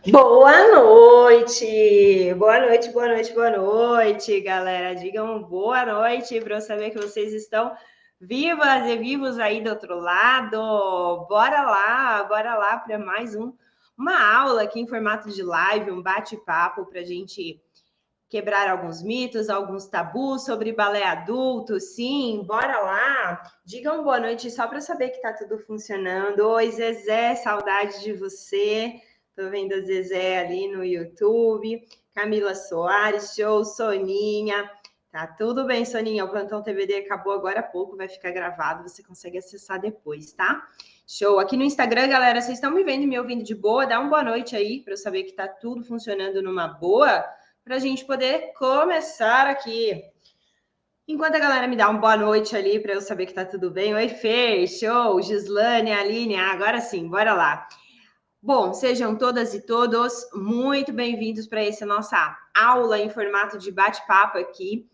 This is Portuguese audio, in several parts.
Boa noite! Boa noite, boa noite, boa noite, galera. Digam boa noite para eu saber que vocês estão vivas e vivos aí do outro lado. Bora lá para mais uma aula aqui em formato de live, um bate-papo para a gente quebrar alguns mitos, alguns tabus sobre balé adulto. Sim, bora lá! Digam boa noite só para saber que tá tudo funcionando. Oi, Zezé, saudade de você. Tô vendo a Zezé ali no YouTube. Camila Soares, show, Soninha. Tá tudo bem, Soninha. O Plantão TVD acabou agora há pouco, vai ficar gravado, você consegue acessar depois, tá? Show. Aqui no Instagram, galera, vocês estão me vendo e me ouvindo de boa? Dá uma boa noite aí para eu saber que tá tudo funcionando numa boa, para a gente poder começar aqui. Enquanto a galera me dá uma boa noite ali para eu saber que tá tudo bem. Oi, Fê, show, Gislane, Aline, agora sim, bora lá. Bom, sejam todas e todos muito bem-vindos para essa nossa aula em formato de bate-papo aqui.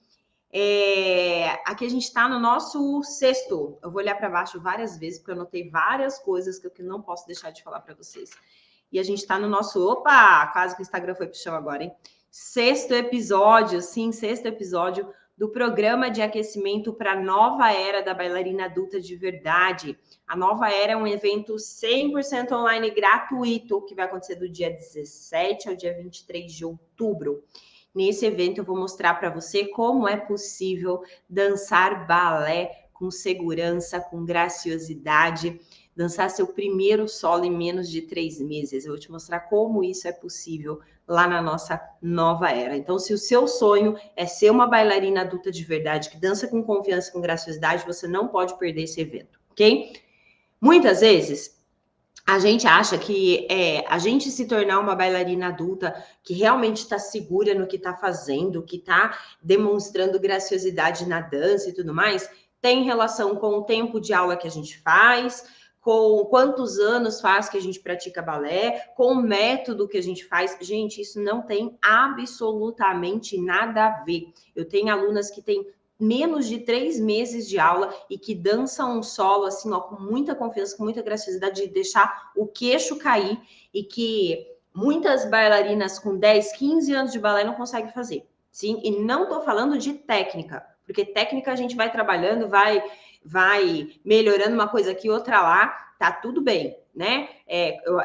Aqui a gente está no nosso sexto. Eu vou olhar para baixo várias vezes, porque eu anotei várias coisas que eu não posso deixar de falar para vocês. E a gente está no nosso... Opa! Quase que o Instagram foi pro chão agora, hein? Sexto episódio do programa de aquecimento para a nova era da bailarina adulta de verdade. A nova era é um evento 100% online gratuito, que vai acontecer do dia 17 ao dia 23 de outubro. Nesse evento eu vou mostrar para você como é possível dançar balé com segurança, com graciosidade, dançar seu primeiro solo em menos de 3 meses. Eu vou te mostrar como isso é possível lá na nossa nova era. Então, se o seu sonho é ser uma bailarina adulta de verdade, que dança com confiança e com graciosidade, você não pode perder esse evento, ok? Muitas vezes, a gente acha que a gente se tornar uma bailarina adulta que realmente está segura no que está fazendo, que está demonstrando graciosidade na dança e tudo mais, tem relação com o tempo de aula que a gente faz, com quantos anos faz que a gente pratica balé, com o método que a gente faz. Gente, isso não tem absolutamente nada a ver. Eu tenho alunas que têm menos de 3 meses de aula e que dançam um solo assim, ó, com muita confiança, com muita graciosidade, de deixar o queixo cair, e que muitas bailarinas com 10, 15 anos de balé não conseguem fazer. Sim, e não tô falando de técnica, porque técnica a gente vai trabalhando, vai melhorando uma coisa aqui, outra lá, tá tudo bem, né?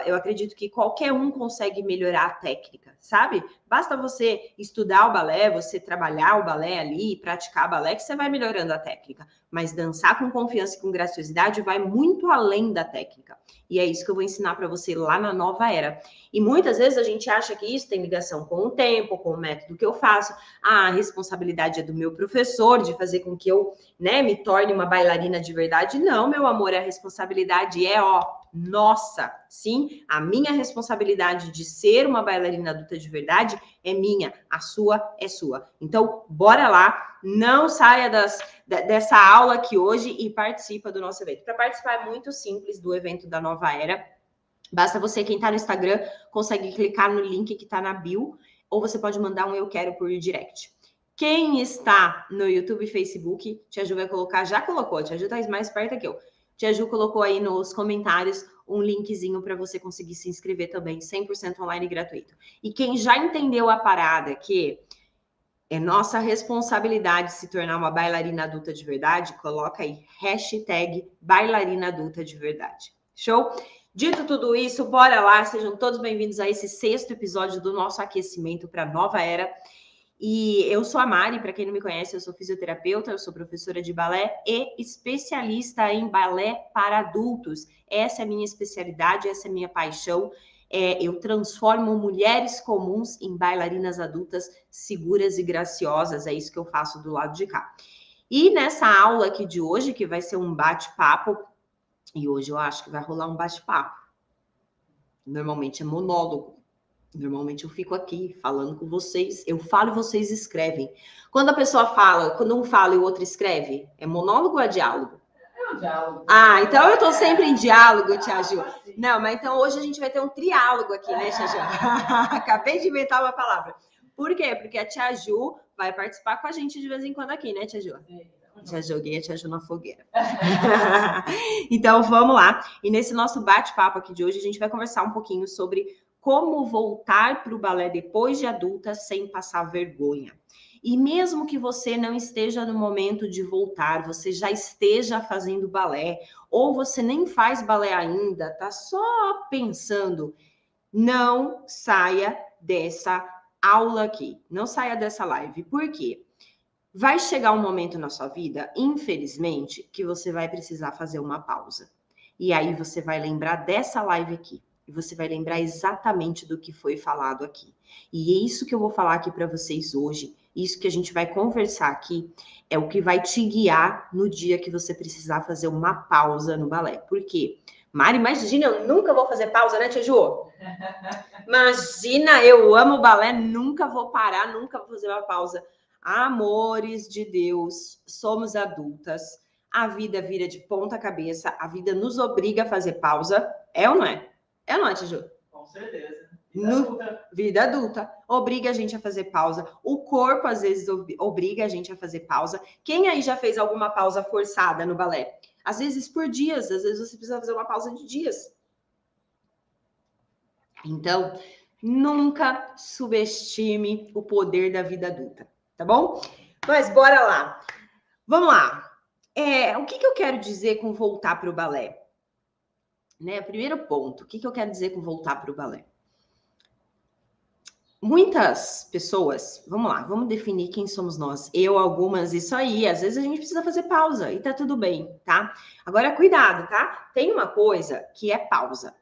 Eu acredito que qualquer um consegue melhorar a técnica, sabe? Basta você estudar o balé, você trabalhar o balé ali, praticar balé, que você vai melhorando a técnica. Mas dançar com confiança e com graciosidade vai muito além da técnica. E é isso que eu vou ensinar para você lá na nova era. E muitas vezes a gente acha que isso tem ligação com o tempo, com o método que eu faço. A responsabilidade é do meu professor de fazer com que eu, me torne uma bailarina de verdade. Não, meu amor, a responsabilidade é, nossa, sim, a minha responsabilidade de ser uma bailarina adulta de verdade é minha, a sua é sua. Então, bora lá, não saia dessa aula aqui hoje e participa do nosso evento. Para participar é muito simples do evento da Nova Era. Basta você, quem está no Instagram, consegue clicar no link que está na bio, ou você pode mandar um eu quero por direct. Quem está no YouTube e Facebook, Tia Ju vai colocar, já colocou, Tia Ju está mais perto que eu. Tia Ju colocou aí nos comentários um linkzinho para você conseguir se inscrever também, 100% online e gratuito. E quem já entendeu a parada, que é nossa responsabilidade se tornar uma bailarina adulta de verdade, coloca aí, hashtag bailarina adulta de verdade. Show? Dito tudo isso, bora lá, sejam todos bem-vindos a esse sexto episódio do nosso aquecimento para a nova era. E eu sou a Mari, para quem não me conhece, eu sou fisioterapeuta, eu sou professora de balé e especialista em balé para adultos. Essa é a minha especialidade, essa é a minha paixão. Eu transformo mulheres comuns em bailarinas adultas seguras e graciosas. É isso que eu faço do lado de cá. E nessa aula aqui de hoje, que vai ser um bate-papo, e hoje eu acho que vai rolar um bate-papo. Normalmente é monólogo. Normalmente eu fico aqui falando com vocês, eu falo e vocês escrevem. Quando a pessoa fala, quando um fala e o outro escreve, é monólogo ou é diálogo? É um diálogo. Ah, então eu tô sempre em diálogo, Tia Ju. Não, mas então hoje a gente vai ter um triálogo aqui, né, Tia Ju? Acabei de inventar uma palavra. Por quê? Porque a Tia Ju vai participar com a gente de vez em quando aqui, né, Tia Ju? Já joguei a Tia Ju na fogueira. Então, vamos lá. E nesse nosso bate-papo aqui de hoje, a gente vai conversar um pouquinho sobre como voltar para o balé depois de adulta sem passar vergonha. E mesmo que você não esteja no momento de voltar, você já esteja fazendo balé, ou você nem faz balé ainda, tá só pensando, não saia dessa aula aqui, não saia dessa live. Por quê? Vai chegar um momento na sua vida, infelizmente, que você vai precisar fazer uma pausa. E aí você vai lembrar dessa live aqui. E você vai lembrar exatamente do que foi falado aqui. E é isso que eu vou falar aqui para vocês hoje. Isso que a gente vai conversar aqui é o que vai te guiar no dia que você precisar fazer uma pausa no balé. Por quê? Mari, imagina, eu nunca vou fazer pausa, né, Tia Ju? Imagina, eu amo balé, nunca vou parar, nunca vou fazer uma pausa. Amores de Deus, somos adultas, a vida vira de ponta cabeça, a vida nos obriga a fazer pausa, é ou não é? É ou não é, Tiju? Com certeza. Vida adulta, obriga a gente a fazer pausa, o corpo às vezes obriga a gente a fazer pausa. Quem aí já fez alguma pausa forçada no balé? Às vezes por dias, às vezes você precisa fazer uma pausa de dias. Então, nunca subestime o poder da vida adulta, tá bom? Mas bora lá. Vamos lá. O que eu quero dizer com voltar para o balé? Né? Primeiro ponto, o que eu quero dizer com voltar para o balé? Muitas pessoas, vamos lá, vamos definir quem somos nós. Eu, algumas, isso aí. Às vezes a gente precisa fazer pausa e tá tudo bem, tá? Agora, cuidado, tá? Tem uma coisa que é pausa.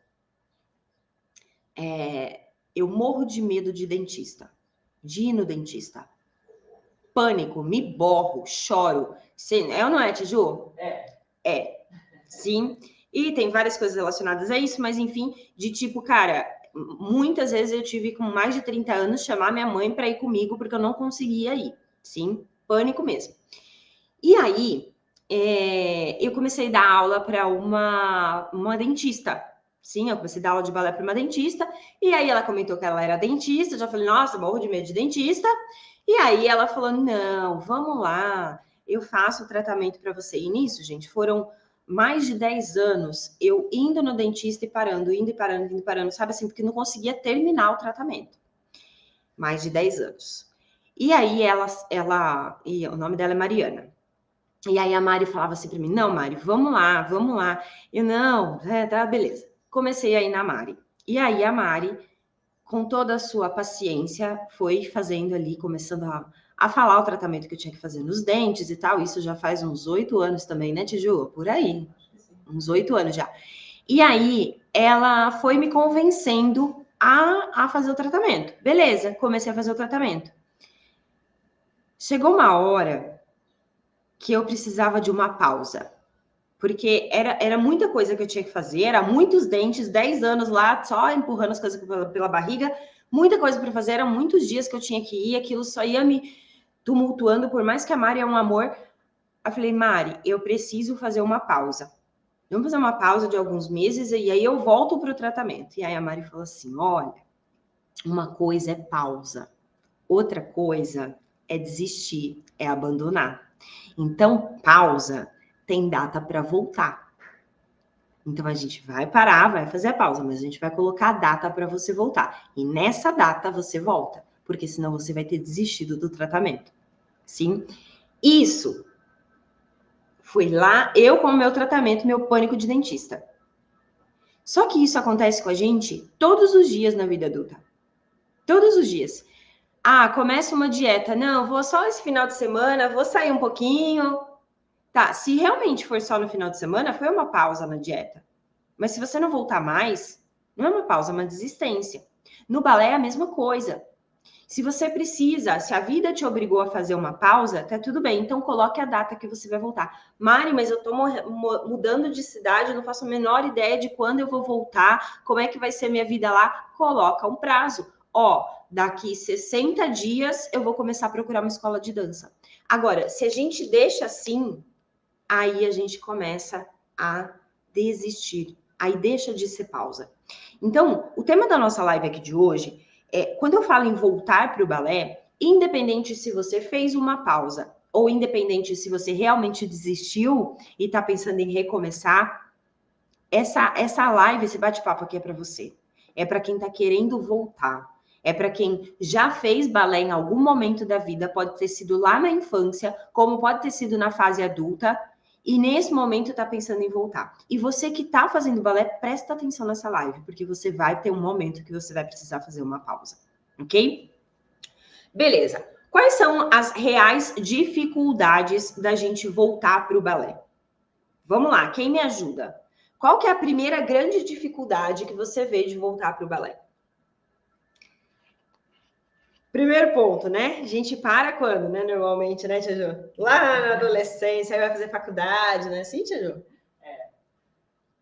Eu morro de medo de dentista, de ir no dentista. Pânico, me borro, choro. Sim, é ou não é, Tiju? É, sim. E tem várias coisas relacionadas a isso, mas enfim, de tipo, cara, muitas vezes eu tive com mais de 30 anos chamar minha mãe para ir comigo porque eu não conseguia ir. Sim, pânico mesmo. E aí, eu comecei a dar aula para uma dentista. Sim, eu comecei a dar aula de balé para uma dentista. E aí ela comentou que ela era dentista. Eu já falei, nossa, morro de medo de dentista. E aí ela falou, não, vamos lá, eu faço o tratamento para você. E nisso, gente, foram mais de 10 anos eu indo no dentista e parando, indo e parando, indo e parando, sabe assim, porque não conseguia terminar o tratamento. Mais de 10 anos. E aí e o nome dela é Mariana. E aí a Mari falava assim para mim, não, Mari, vamos lá, vamos lá. Eu, não, tá, beleza. Comecei a ir na Mari. E aí a Mari, com toda a sua paciência, foi fazendo ali, começando a falar o tratamento que eu tinha que fazer nos dentes e tal. Isso já faz uns 8 anos também, né, Tiju? Por aí. Uns 8 anos já. E aí ela foi me convencendo a fazer o tratamento. Beleza, comecei a fazer o tratamento. Chegou uma hora que eu precisava de uma pausa, porque era muita coisa que eu tinha que fazer, era muitos dentes, 10 anos lá, só empurrando as coisas pela barriga, muita coisa para fazer, eram muitos dias que eu tinha que ir, aquilo só ia me tumultuando, por mais que a Mari é um amor. Eu falei, Mari, eu preciso fazer uma pausa. Vamos fazer uma pausa de alguns meses e aí eu volto para o tratamento. E aí a Mari falou assim, olha, uma coisa é pausa, outra coisa é desistir, é abandonar. Então, pausa tem data para voltar. Então, a gente vai parar, vai fazer a pausa, mas a gente vai colocar a data para você voltar. E nessa data você volta, porque senão você vai ter desistido do tratamento. Sim? Isso foi lá, eu com o meu tratamento, meu pânico de dentista. Só que isso acontece com a gente todos os dias na vida adulta. Todos os dias. Ah, começa uma dieta. Não, vou só esse final de semana, vou sair um pouquinho. Tá, se realmente for só no final de semana, foi uma pausa na dieta. Mas se você não voltar mais, não é uma pausa, é uma desistência. No balé é a mesma coisa. Se você precisa, se a vida te obrigou a fazer uma pausa, tá tudo bem. Então coloque a data que você vai voltar. Mari, mas eu tô mudando de cidade, eu não faço a menor ideia de quando eu vou voltar, como é que vai ser minha vida lá. Coloca um prazo. Ó, daqui 60 dias eu vou começar a procurar uma escola de dança. Agora, se a gente deixa assim, aí a gente começa a desistir. Aí deixa de ser pausa. Então, o tema da nossa live aqui de hoje quando eu falo em voltar para o balé, independente se você fez uma pausa ou independente se você realmente desistiu e está pensando em recomeçar, essa live, esse bate-papo aqui é para você. é para quem está querendo voltar. É para quem já fez balé em algum momento da vida, pode ter sido lá na infância, como pode ter sido na fase adulta, e nesse momento está pensando em voltar. E você que está fazendo balé, presta atenção nessa live, porque você vai ter um momento que você vai precisar fazer uma pausa, ok? Beleza. Quais são as reais dificuldades da gente voltar para o balé? Vamos lá, quem me ajuda? Qual que é a primeira grande dificuldade que você vê de voltar para o balé? Primeiro ponto, né? A gente para quando, né? Normalmente, né, Tia Ju? Lá na adolescência, aí vai fazer faculdade, né? Sim, Tia Ju?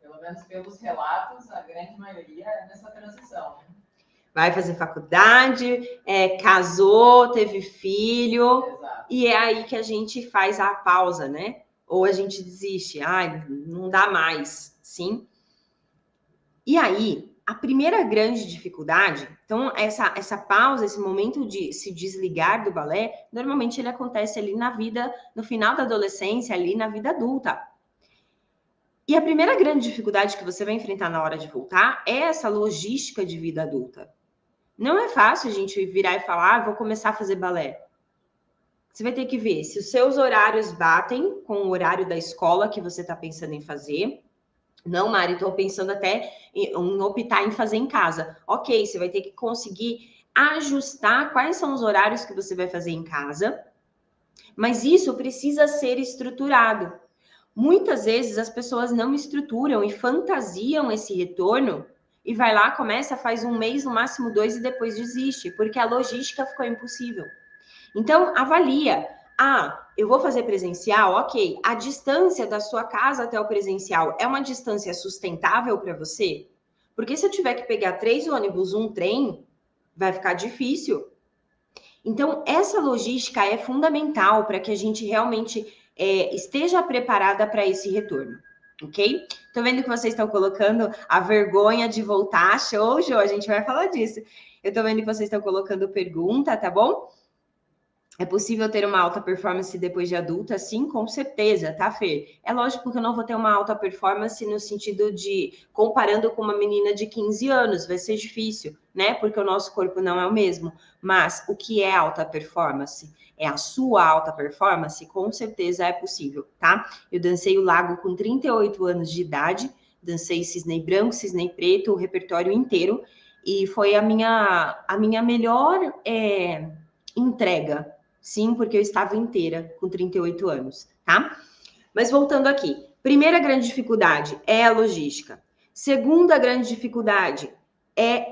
Pelo menos pelos relatos, a grande maioria é nessa transição, né? Vai fazer faculdade, casou, teve filho, Exato. E é aí que a gente faz a pausa, né? Ou a gente desiste, não dá mais, sim? E aí, a primeira grande dificuldade, então essa pausa, esse momento de se desligar do balé, normalmente ele acontece ali na vida, no final da adolescência, ali na vida adulta. E a primeira grande dificuldade que você vai enfrentar na hora de voltar é essa logística de vida adulta. Não é fácil a gente virar e falar, vou começar a fazer balé. Você vai ter que ver se os seus horários batem com o horário da escola que você está pensando em fazer. Não, Mari, estou pensando até em optar em fazer em casa. Ok, você vai ter que conseguir ajustar quais são os horários que você vai fazer em casa, mas isso precisa ser estruturado. Muitas vezes as pessoas não estruturam e fantasiam esse retorno e vai lá, começa, faz um mês, no máximo 2 e depois desiste, porque a logística ficou impossível. Então, avalia. Eu vou fazer presencial? Ok. A distância da sua casa até o presencial é uma distância sustentável para você? Porque se eu tiver que pegar 3 ônibus, um trem, vai ficar difícil. Então, essa logística é fundamental para que a gente realmente esteja preparada para esse retorno, ok? Tô vendo que vocês estão colocando a vergonha de voltar. Show, a gente vai falar disso. Eu tô vendo que vocês estão colocando pergunta, tá bom? É possível ter uma alta performance depois de adulta? Sim, com certeza, tá, Fer? É lógico que eu não vou ter uma alta performance no sentido de comparando com uma menina de 15 anos, vai ser difícil, né? Porque o nosso corpo não é o mesmo. Mas o que é alta performance? É a sua alta performance? Com certeza é possível, tá? Eu dancei o lago com 38 anos de idade, dancei cisne branco, cisne preto, o repertório inteiro, e foi a minha melhor entrega. Sim, porque eu estava inteira com 38 anos, tá? Mas voltando aqui, primeira grande dificuldade é a logística. Segunda grande dificuldade é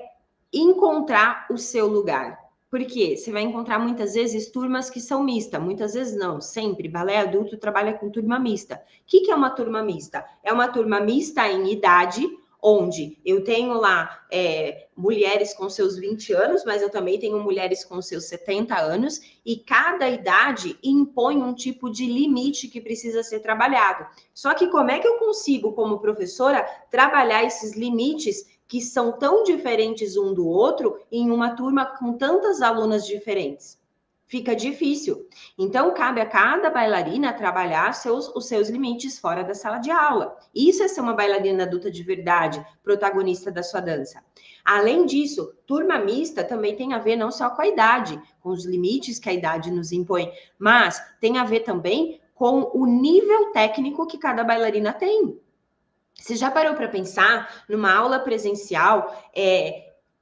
encontrar o seu lugar. Por quê? Você vai encontrar muitas vezes turmas que são mistas, muitas vezes não, sempre. Balé adulto trabalha com turma mista. O que é uma turma mista? É uma turma mista em idade, onde eu tenho lá mulheres com seus 20 anos, mas eu também tenho mulheres com seus 70 anos, e cada idade impõe um tipo de limite que precisa ser trabalhado. Só que como é que eu consigo, como professora, trabalhar esses limites que são tão diferentes um do outro em uma turma com tantas alunas diferentes? Fica difícil. Então, cabe a cada bailarina trabalhar os seus limites fora da sala de aula. Isso é ser uma bailarina adulta de verdade, protagonista da sua dança. Além disso, turma mista também tem a ver não só com a idade, com os limites que a idade nos impõe, mas tem a ver também com o nível técnico que cada bailarina tem. Você já parou para pensar numa aula presencial,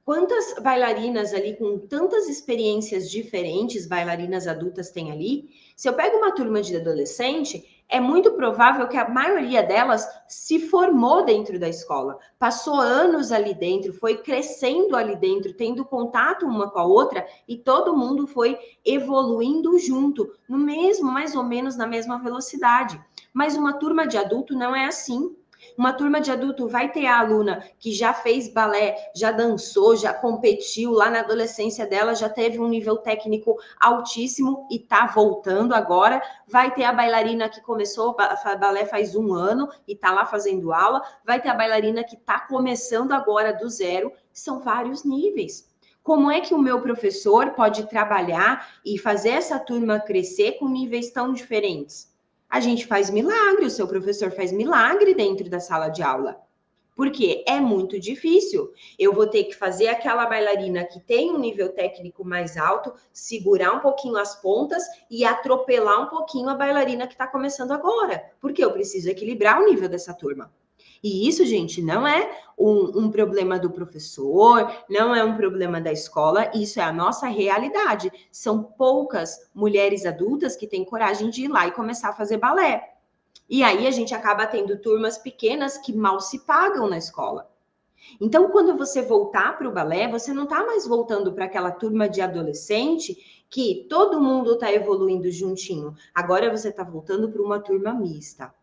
quantas bailarinas ali com tantas experiências diferentes, bailarinas adultas têm ali? Se eu pego uma turma de adolescente, é muito provável que a maioria delas se formou dentro da escola, passou anos ali dentro, foi crescendo ali dentro, tendo contato uma com a outra e todo mundo foi evoluindo junto, no mesmo, mais ou menos na mesma velocidade. Mas uma turma de adulto não é assim. Uma turma de adulto vai ter a aluna que já fez balé, já dançou, já competiu lá na adolescência dela, já teve um nível técnico altíssimo e tá voltando agora. Vai ter a bailarina que começou balé faz 1 ano e tá lá fazendo aula. Vai ter a bailarina que tá começando agora do zero. São vários níveis. Como é que o meu professor pode trabalhar e fazer essa turma crescer com níveis tão diferentes? A gente faz milagre, o seu professor faz milagre dentro da sala de aula. Porque é muito difícil. Eu vou ter que fazer aquela bailarina que tem um nível técnico mais alto, segurar um pouquinho as pontas e atropelar um pouquinho a bailarina que está começando agora. Porque eu preciso equilibrar o nível dessa turma. E isso, gente, não é um problema do professor, não é um problema da escola, isso é a nossa realidade. São poucas mulheres adultas que têm coragem de ir lá e começar a fazer balé. E aí a gente acaba tendo turmas pequenas que mal se pagam na escola. Então, quando você voltar para o balé, você não está mais voltando para aquela turma de adolescente que todo mundo está evoluindo juntinho. Agora você está voltando para uma turma mista.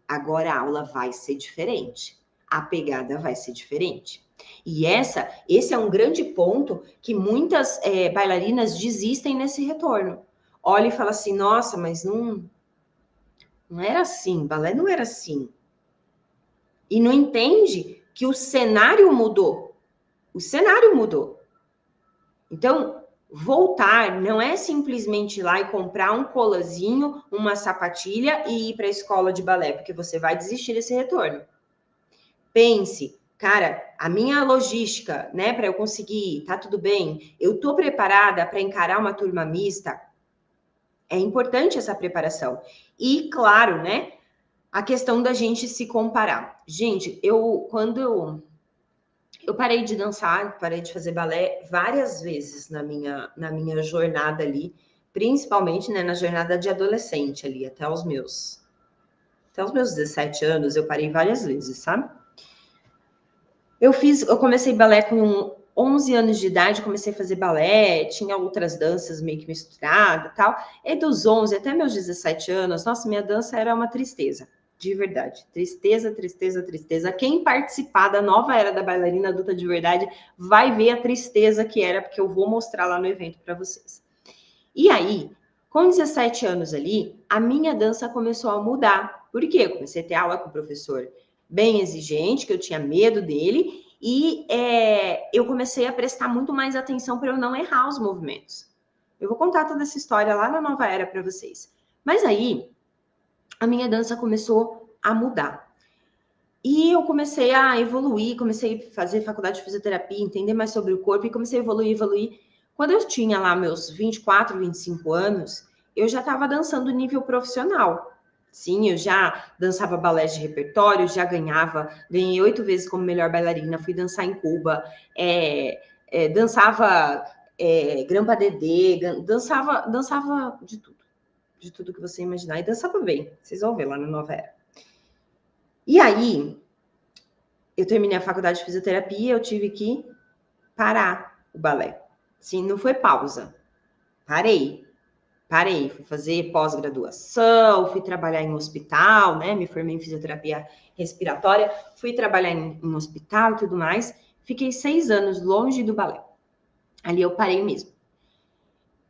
Agora a aula vai ser diferente. A pegada vai ser diferente. E esse é um grande ponto que muitas bailarinas desistem nesse retorno. Olha e fala assim, nossa, mas não era assim, balé não era assim. E não entende que o cenário mudou. O cenário mudou. Então, voltar não é simplesmente ir lá e comprar um colazinho, uma sapatilha e ir para a escola de balé, porque você vai desistir desse retorno. Pense, cara, a minha logística, né, para eu conseguir, tá tudo bem? Eu tô preparada para encarar uma turma mista? É importante essa preparação. E, claro, né, a questão da gente se comparar. Gente, quando eu parei de dançar, parei de fazer balé várias vezes na minha jornada ali, principalmente, né, na jornada de adolescente ali, até os meus 17 anos, eu parei várias vezes, sabe? Eu comecei balé com 11 anos de idade, comecei a fazer balé, tinha outras danças meio que misturadas e tal. E dos 11 até meus 17 anos, nossa, minha dança era uma tristeza. De verdade. Tristeza, tristeza, tristeza. Quem participar da nova era da bailarina adulta de verdade vai ver a tristeza que era, porque eu vou mostrar lá no evento para vocês. E aí, com 17 anos ali, a minha dança começou a mudar. Por quê? Eu comecei a ter aula com o professor bem exigente, que eu tinha medo dele, e eu comecei a prestar muito mais atenção para eu não errar os movimentos. Eu vou contar toda essa história lá na nova era para vocês. Mas aí, a minha dança começou a mudar. E eu comecei a evoluir, comecei a fazer faculdade de fisioterapia, entender mais sobre o corpo e comecei a evoluir. Quando eu tinha lá meus 24, 25 anos, eu já estava dançando nível profissional. Sim, eu já dançava balé de repertório, já ganhei 8 vezes como melhor bailarina, fui dançar em Cuba, dançava Grampa Dedê, dançava de tudo que você imaginar, e dançava bem, vocês vão ver lá na nova era. E aí, eu terminei a faculdade de fisioterapia, eu tive que parar o balé. Sim, não foi pausa. Parei, fui fazer pós-graduação, fui trabalhar em hospital, né? Me formei em fisioterapia respiratória, fui trabalhar em hospital e tudo mais. Fiquei 6 anos longe do balé. Ali eu parei mesmo.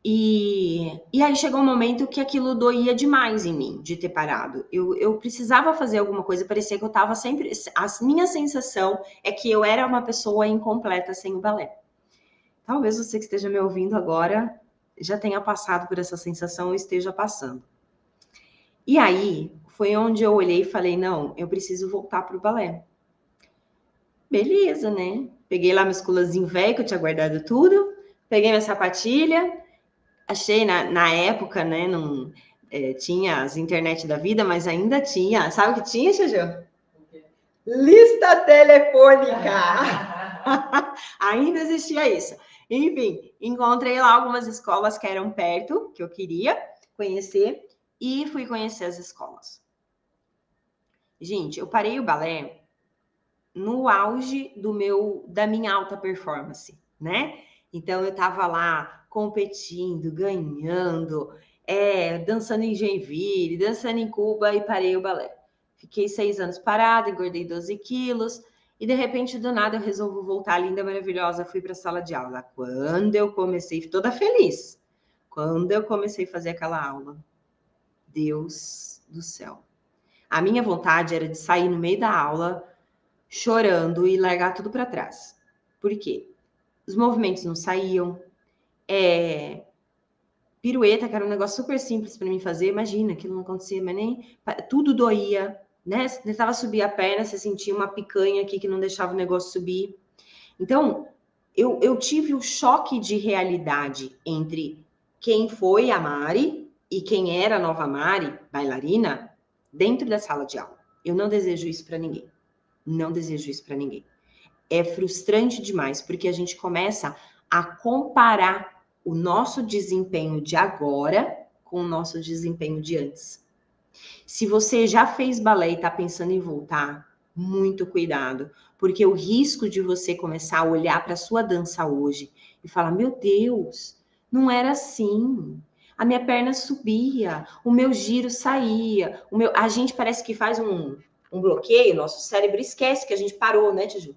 E aí chegou um momento que aquilo doía demais em mim, de ter parado. Eu precisava fazer alguma coisa, parecia que eu estava sempre... A minha sensação é que eu era uma pessoa incompleta sem o balé. Talvez você que esteja me ouvindo agora já tenha passado por essa sensação ou esteja passando. E aí foi onde eu olhei e falei, não, eu preciso voltar para o balé. Beleza, né? Peguei lá meu colazinho velho, que eu tinha guardado tudo, peguei minha sapatilha, achei na época, né, não tinha as internet da vida, mas ainda tinha. Sabe o que tinha, Xuju? Lista telefônica. Ainda existia isso. Enfim, encontrei lá algumas escolas que eram perto, que eu queria conhecer, e fui conhecer as escolas. Gente, eu parei o balé no auge da minha alta performance, né? Então, eu tava lá competindo, ganhando, dançando em Joinville, dançando em Cuba e parei o balé. Fiquei 6 anos parada, engordei 12 quilos e, de repente, do nada, eu resolvo voltar linda, maravilhosa, fui para a sala de aula. Quando eu comecei, toda feliz, quando eu comecei a fazer aquela aula, Deus do céu. A minha vontade era de sair no meio da aula chorando e largar tudo para trás. Por quê? Os movimentos não saíam, pirueta, que era um negócio super simples para mim fazer, imagina, aquilo não acontecia, mas nem tudo doía, né? Você tentava subir a perna, você sentia uma picanha aqui que não deixava o negócio subir. Então, eu tive o choque de realidade entre quem foi a Mari e quem era a nova Mari, bailarina, dentro da sala de aula. Eu não desejo isso para ninguém. Não desejo isso para ninguém. É frustrante demais, porque a gente começa a comparar o nosso desempenho de agora com o nosso desempenho de antes. Se você já fez balé e está pensando em voltar, muito cuidado, porque o risco de você começar a olhar para a sua dança hoje e falar: meu Deus, não era assim. A minha perna subia, o meu giro saía, a gente parece que faz um bloqueio, nosso cérebro esquece que a gente parou, né, Tiju?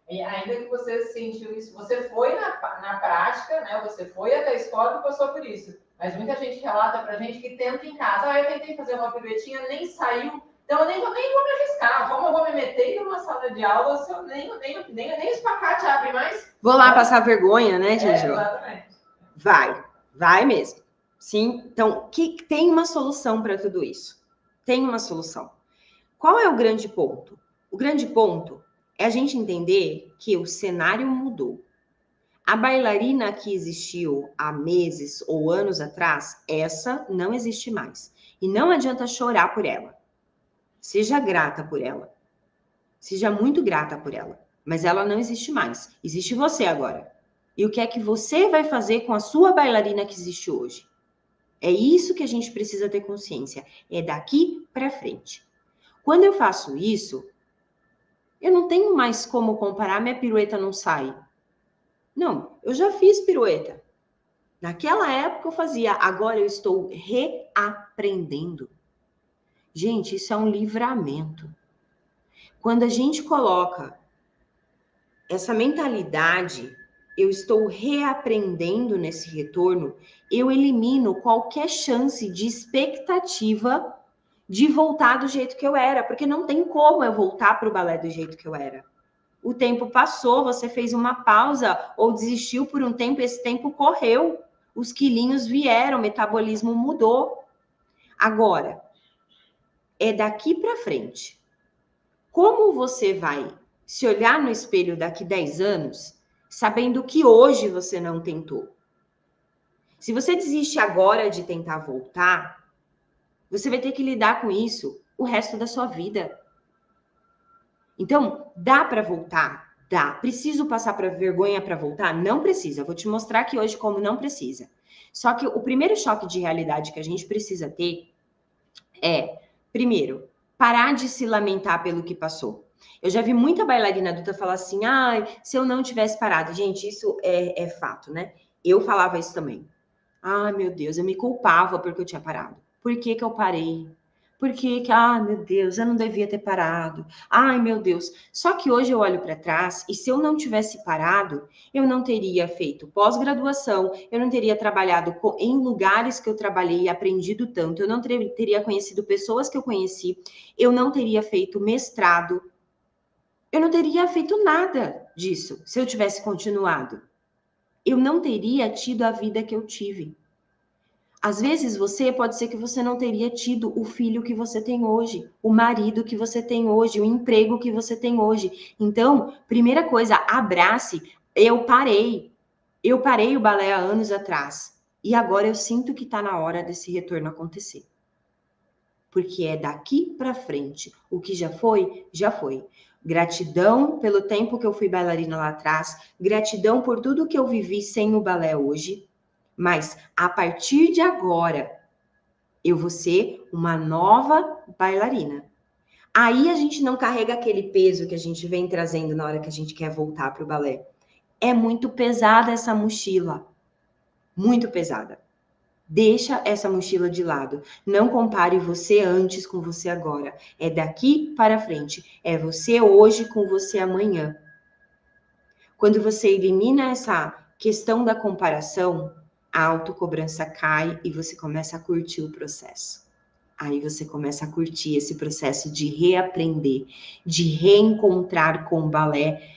E ainda que você sentiu isso, você foi na prática, né? Você foi até a escola e passou por isso. Mas muita gente relata pra gente que tenta em casa. Eu tentei fazer uma piruetinha, nem saiu. Então eu nem vou me arriscar. Como eu vou me meter numa sala de aula se eu nem o espacate abre mais? Vou lá passar vergonha, né, Tiju? Exatamente. Vai mesmo. Sim, então tem uma solução para tudo isso. Tem uma solução. Qual é o grande ponto? O grande ponto é a gente entender que o cenário mudou. A bailarina que existiu há meses ou anos atrás, essa não existe mais. E não adianta chorar por ela. Seja grata por ela. Seja muito grata por ela. Mas ela não existe mais. Existe você agora. E o que é que você vai fazer com a sua bailarina que existe hoje? É isso que a gente precisa ter consciência. É daqui para frente. Quando eu faço isso, eu não tenho mais como comparar, minha pirueta não sai. Não, eu já fiz pirueta. Naquela época eu fazia, agora eu estou reaprendendo. Gente, isso é um livramento. Quando a gente coloca essa mentalidade, eu estou reaprendendo nesse retorno, eu elimino qualquer chance de expectativa de voltar do jeito que eu era, porque não tem como eu voltar para o balé do jeito que eu era. O tempo passou, você fez uma pausa ou desistiu por um tempo, esse tempo correu, os quilinhos vieram, o metabolismo mudou. Agora, é daqui para frente. Como você vai se olhar no espelho daqui 10 anos, sabendo que hoje você não tentou? Se você desiste agora de tentar voltar, você vai ter que lidar com isso o resto da sua vida. Então, dá para voltar? Dá. Preciso passar para vergonha para voltar? Não precisa. Vou te mostrar aqui hoje como não precisa. Só que o primeiro choque de realidade que a gente precisa ter é, primeiro, parar de se lamentar pelo que passou. Eu já vi muita bailarina adulta falar assim, ai, se eu não tivesse parado. Gente, isso é fato, né? Eu falava isso também. Ai, meu Deus, eu me culpava porque eu tinha parado. Por que que eu parei? Por que que, meu Deus, eu não devia ter parado. Ai, meu Deus. Só que hoje eu olho para trás e se eu não tivesse parado, eu não teria feito pós-graduação, eu não teria trabalhado em lugares que eu trabalhei e aprendido tanto, eu não teria conhecido pessoas que eu conheci, eu não teria feito mestrado, eu não teria feito nada disso se eu tivesse continuado. Eu não teria tido a vida que eu tive. Às vezes pode ser que você não teria tido o filho que você tem hoje, o marido que você tem hoje, o emprego que você tem hoje. Então, primeira coisa, abrace. Eu parei o balé há anos atrás e agora eu sinto que está na hora desse retorno acontecer. Porque é daqui para frente. O que já foi, já foi. Gratidão pelo tempo que eu fui bailarina lá atrás, gratidão por tudo que eu vivi sem o balé hoje. Mas a partir de agora, eu vou ser uma nova bailarina. Aí a gente não carrega aquele peso que a gente vem trazendo na hora que a gente quer voltar para o balé. É muito pesada essa mochila. Muito pesada. Deixa essa mochila de lado. Não compare você antes com você agora. É daqui para frente. É você hoje com você amanhã. Quando você elimina essa questão da comparação, a autocobrança cai e você começa a curtir o processo. Aí você começa a curtir esse processo de reaprender, de reencontrar com o balé,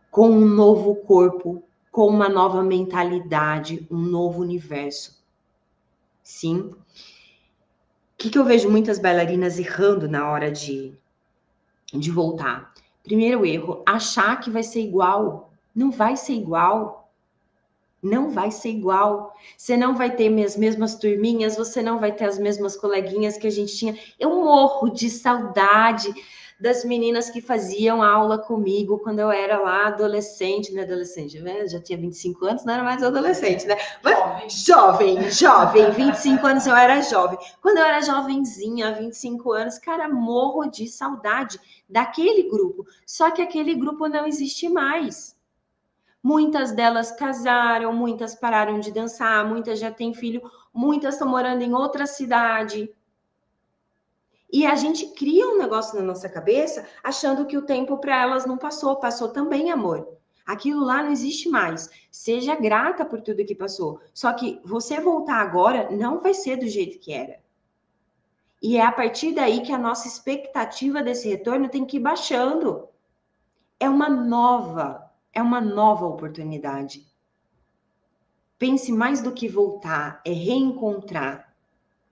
com um novo corpo, com uma nova mentalidade, um novo universo. Sim. que eu vejo muitas bailarinas errando na hora de voltar? Primeiro erro, achar que vai ser igual. Não vai ser igual. Não vai ser igual. Você não vai ter as mesmas turminhas, você não vai ter as mesmas coleguinhas que a gente tinha. Eu morro de saudade das meninas que faziam aula comigo quando eu era lá adolescente, né? Adolescente, né? Já tinha 25 anos, não era mais adolescente, né? Mas jovem, 25 anos eu era jovem. Quando eu era jovenzinha, 25 anos, cara, morro de saudade daquele grupo. Só que aquele grupo não existe mais. Muitas delas casaram, muitas pararam de dançar, muitas já têm filho, muitas estão morando em outra cidade. E a gente cria um negócio na nossa cabeça achando que o tempo para elas não passou. Passou também, amor. Aquilo lá não existe mais. Seja grata por tudo que passou. Só que você voltar agora não vai ser do jeito que era. E é a partir daí que a nossa expectativa desse retorno tem que ir baixando. É uma nova oportunidade. Pense mais do que voltar, é reencontrar,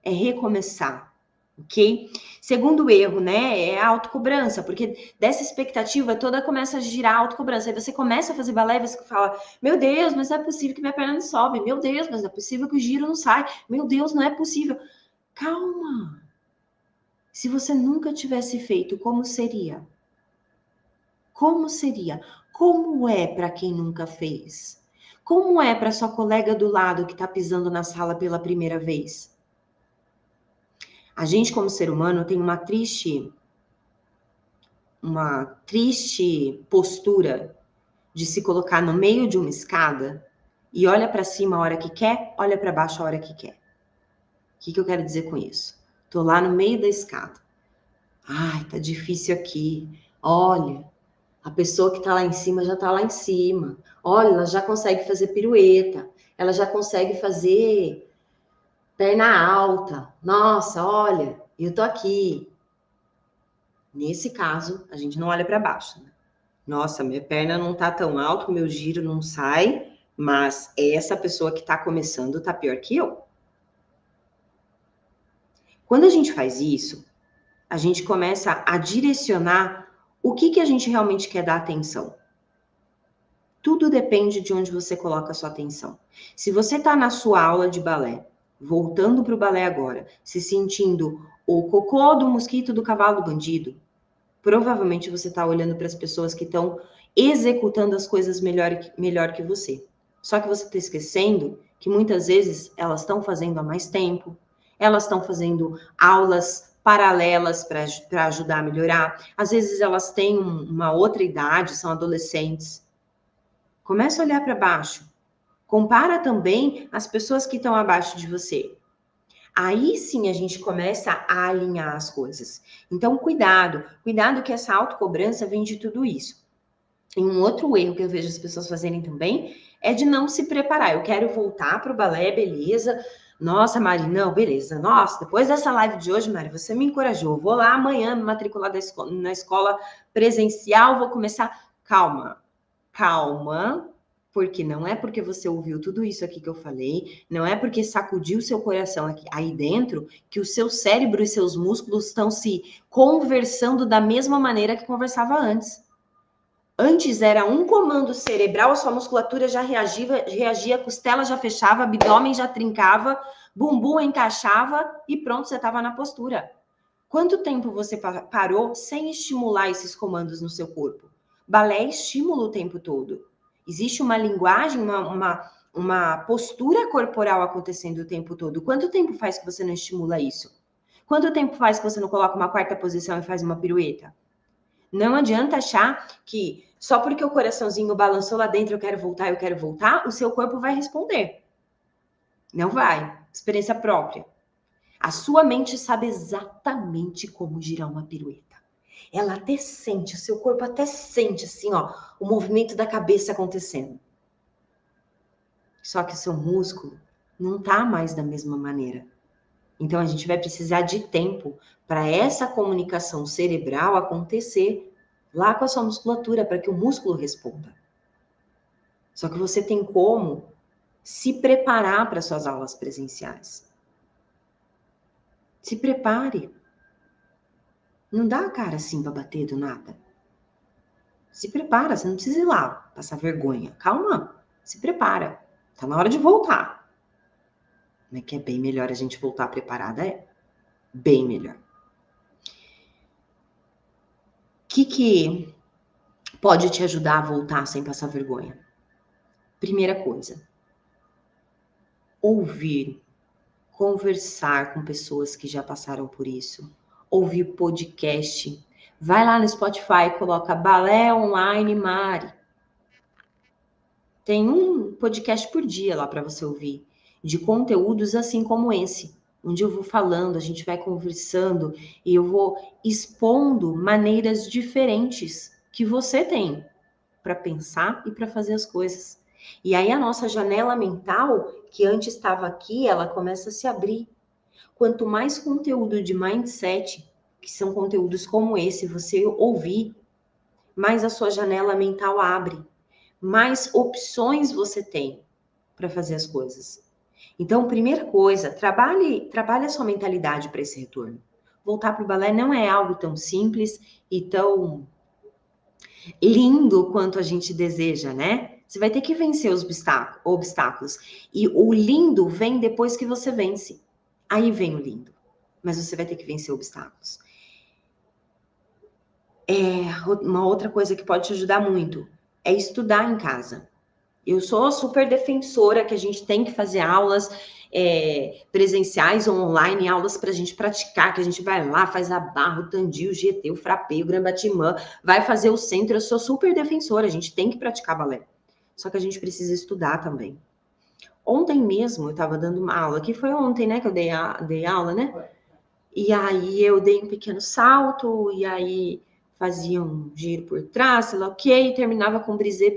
é recomeçar, ok? Segundo erro, né, é a autocobrança, porque dessa expectativa toda começa a girar a autocobrança. Aí você começa a fazer balé e você fala, meu Deus, mas não é possível que minha perna não sobe. Meu Deus, mas não é possível que o giro não sai. Meu Deus, não é possível. Calma. Se você nunca tivesse feito, como seria? Como seria? Como é para quem nunca fez? Como é para sua colega do lado que está pisando na sala pela primeira vez? A gente, como ser humano, tem uma triste postura de se colocar no meio de uma escada e olha para cima a hora que quer, olha para baixo a hora que quer. O que eu quero dizer com isso? Tô lá no meio da escada. Ai, tá difícil aqui. Olha, a pessoa que está lá em cima já está lá em cima. Olha, ela já consegue fazer pirueta. Ela já consegue fazer perna alta. Nossa, olha, eu tô aqui. Nesse caso, a gente não olha para baixo. Né? Nossa, minha perna não tá tão alto, meu giro não sai, mas essa pessoa que está começando tá pior que eu. Quando a gente faz isso, a gente começa a direcionar o que a gente realmente quer dar atenção. Tudo depende de onde você coloca a sua atenção. Se você está na sua aula de balé, voltando para o balé agora, se sentindo o cocô do mosquito do cavalo bandido, provavelmente você está olhando para as pessoas que estão executando as coisas melhor que você. Só que você está esquecendo que muitas vezes elas estão fazendo há mais tempo, elas estão fazendo aulas paralelas para ajudar a melhorar. Às vezes elas têm uma outra idade, são adolescentes. Começa a olhar para baixo. Compara também as pessoas que estão abaixo de você. Aí sim a gente começa a alinhar as coisas. Então, cuidado que essa autocobrança vem de tudo isso. E um outro erro que eu vejo as pessoas fazerem também é de não se preparar. Eu quero voltar para o balé, beleza. Nossa, Mari, não, beleza. Nossa, depois dessa live de hoje, Mari, você me encorajou. Vou lá amanhã me matricular na escola presencial, vou começar. Calma, porque não é porque você ouviu tudo isso aqui que eu falei, não é porque sacudiu seu coração aqui, aí dentro, que o seu cérebro e seus músculos estão se conversando da mesma maneira que conversava antes. Antes era um comando cerebral, a sua musculatura já reagia, a costela já fechava, abdômen já trincava, bumbum encaixava e pronto, você estava na postura. Quanto tempo você parou sem estimular esses comandos no seu corpo? Balé é estímulo o tempo todo. Existe uma linguagem, uma postura corporal acontecendo o tempo todo. Quanto tempo faz que você não estimula isso? Quanto tempo faz que você não coloca uma quarta posição e faz uma pirueta? Não adianta achar que só porque o coraçãozinho balançou lá dentro, eu quero voltar, o seu corpo vai responder. Não vai. Experiência própria. A sua mente sabe exatamente como girar uma pirueta. Ela até sente, o seu corpo até sente assim, ó, o movimento da cabeça acontecendo. Só que o seu músculo não tá mais da mesma maneira. Então a gente vai precisar de tempo para essa comunicação cerebral acontecer lá com a sua musculatura, para que o músculo responda. Só que você tem como se preparar para suas aulas presenciais. Se prepare. Não dá a cara assim pra bater do nada. Se prepara, você não precisa ir lá passar vergonha. Calma, se prepara. Tá na hora de voltar. Não é que é bem melhor a gente voltar preparada? É bem melhor. O que pode te ajudar a voltar sem passar vergonha? Primeira coisa, ouvir, conversar com pessoas que já passaram por isso, ouvir podcast. Vai lá no Spotify, coloca Balé Online Mari. Tem um podcast por dia lá para você ouvir, de conteúdos assim como esse, onde eu vou falando, a gente vai conversando e eu vou expondo maneiras diferentes que você tem para pensar e para fazer as coisas. E aí a nossa janela mental, que antes estava aqui, ela começa a se abrir. Quanto mais conteúdo de mindset, que são conteúdos como esse, você ouvir, mais a sua janela mental abre, mais opções você tem para fazer as coisas. Então, primeira coisa, trabalhe a sua mentalidade para esse retorno. Voltar para o balé não é algo tão simples e tão lindo quanto a gente deseja, né? Você vai ter que vencer os obstáculos. E o lindo vem depois que você vence. Aí vem o lindo. Mas você vai ter que vencer obstáculos. Uma outra coisa que pode te ajudar muito é estudar em casa. Eu sou super defensora que a gente tem que fazer aulas presenciais ou online, aulas para a gente praticar, que a gente vai lá, faz a barra, o tandi, o GT, o frappé, o grand batiment, vai fazer o centro. Eu sou super defensora, a gente tem que praticar balé. Só que a gente precisa estudar também. Ontem mesmo eu estava dando uma aula, que foi ontem, né, que eu dei aula, né? E aí eu dei um pequeno salto, e aí fazia um giro por trás, sei lá o quê, e terminava com brisé.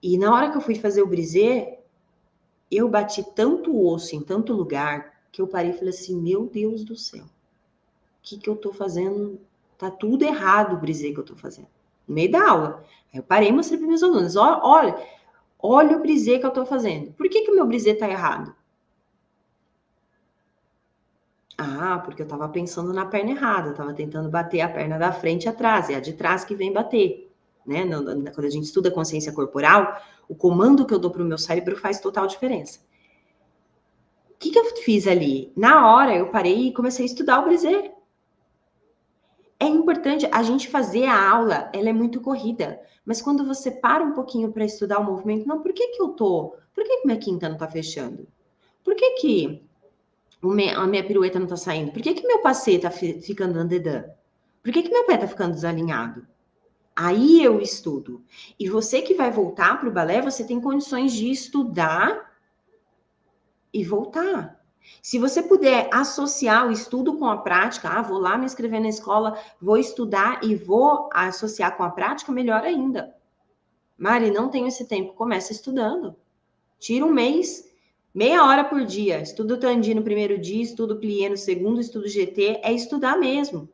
E na hora que eu fui fazer o brisé, eu bati tanto osso em tanto lugar que eu parei e falei assim, meu Deus do céu, o que eu tô fazendo? Tá tudo errado o brisé que eu tô fazendo. No meio da aula. Aí eu parei e mostrei para meus alunos, olha o brisé que eu tô fazendo. Por que o meu brisé tá errado? Ah, porque eu tava pensando na perna errada, eu tava tentando bater a perna da frente e atrás, é a de trás que vem bater. Né? Quando a gente estuda consciência corporal, o comando que eu dou pro meu cérebro faz total diferença. O que eu fiz ali? Na hora eu parei e comecei a estudar o brisé. É importante a gente fazer a aula, ela é muito corrida, mas quando você para um pouquinho para estudar o movimento, não, por que minha quinta não tá fechando? Por que a minha pirueta não tá saindo? Por que meu passê tá ficando andedã? Por que meu pé tá ficando desalinhado? Aí eu estudo. E você que vai voltar para o balé, você tem condições de estudar e voltar. Se você puder associar o estudo com a prática, vou lá me inscrever na escola, vou estudar e vou associar com a prática, melhor ainda. Mari, não tenho esse tempo, começa estudando. Tira um mês, meia hora por dia. Estudo Tandi no primeiro dia, estudo plié no segundo, estudo GT, é estudar mesmo.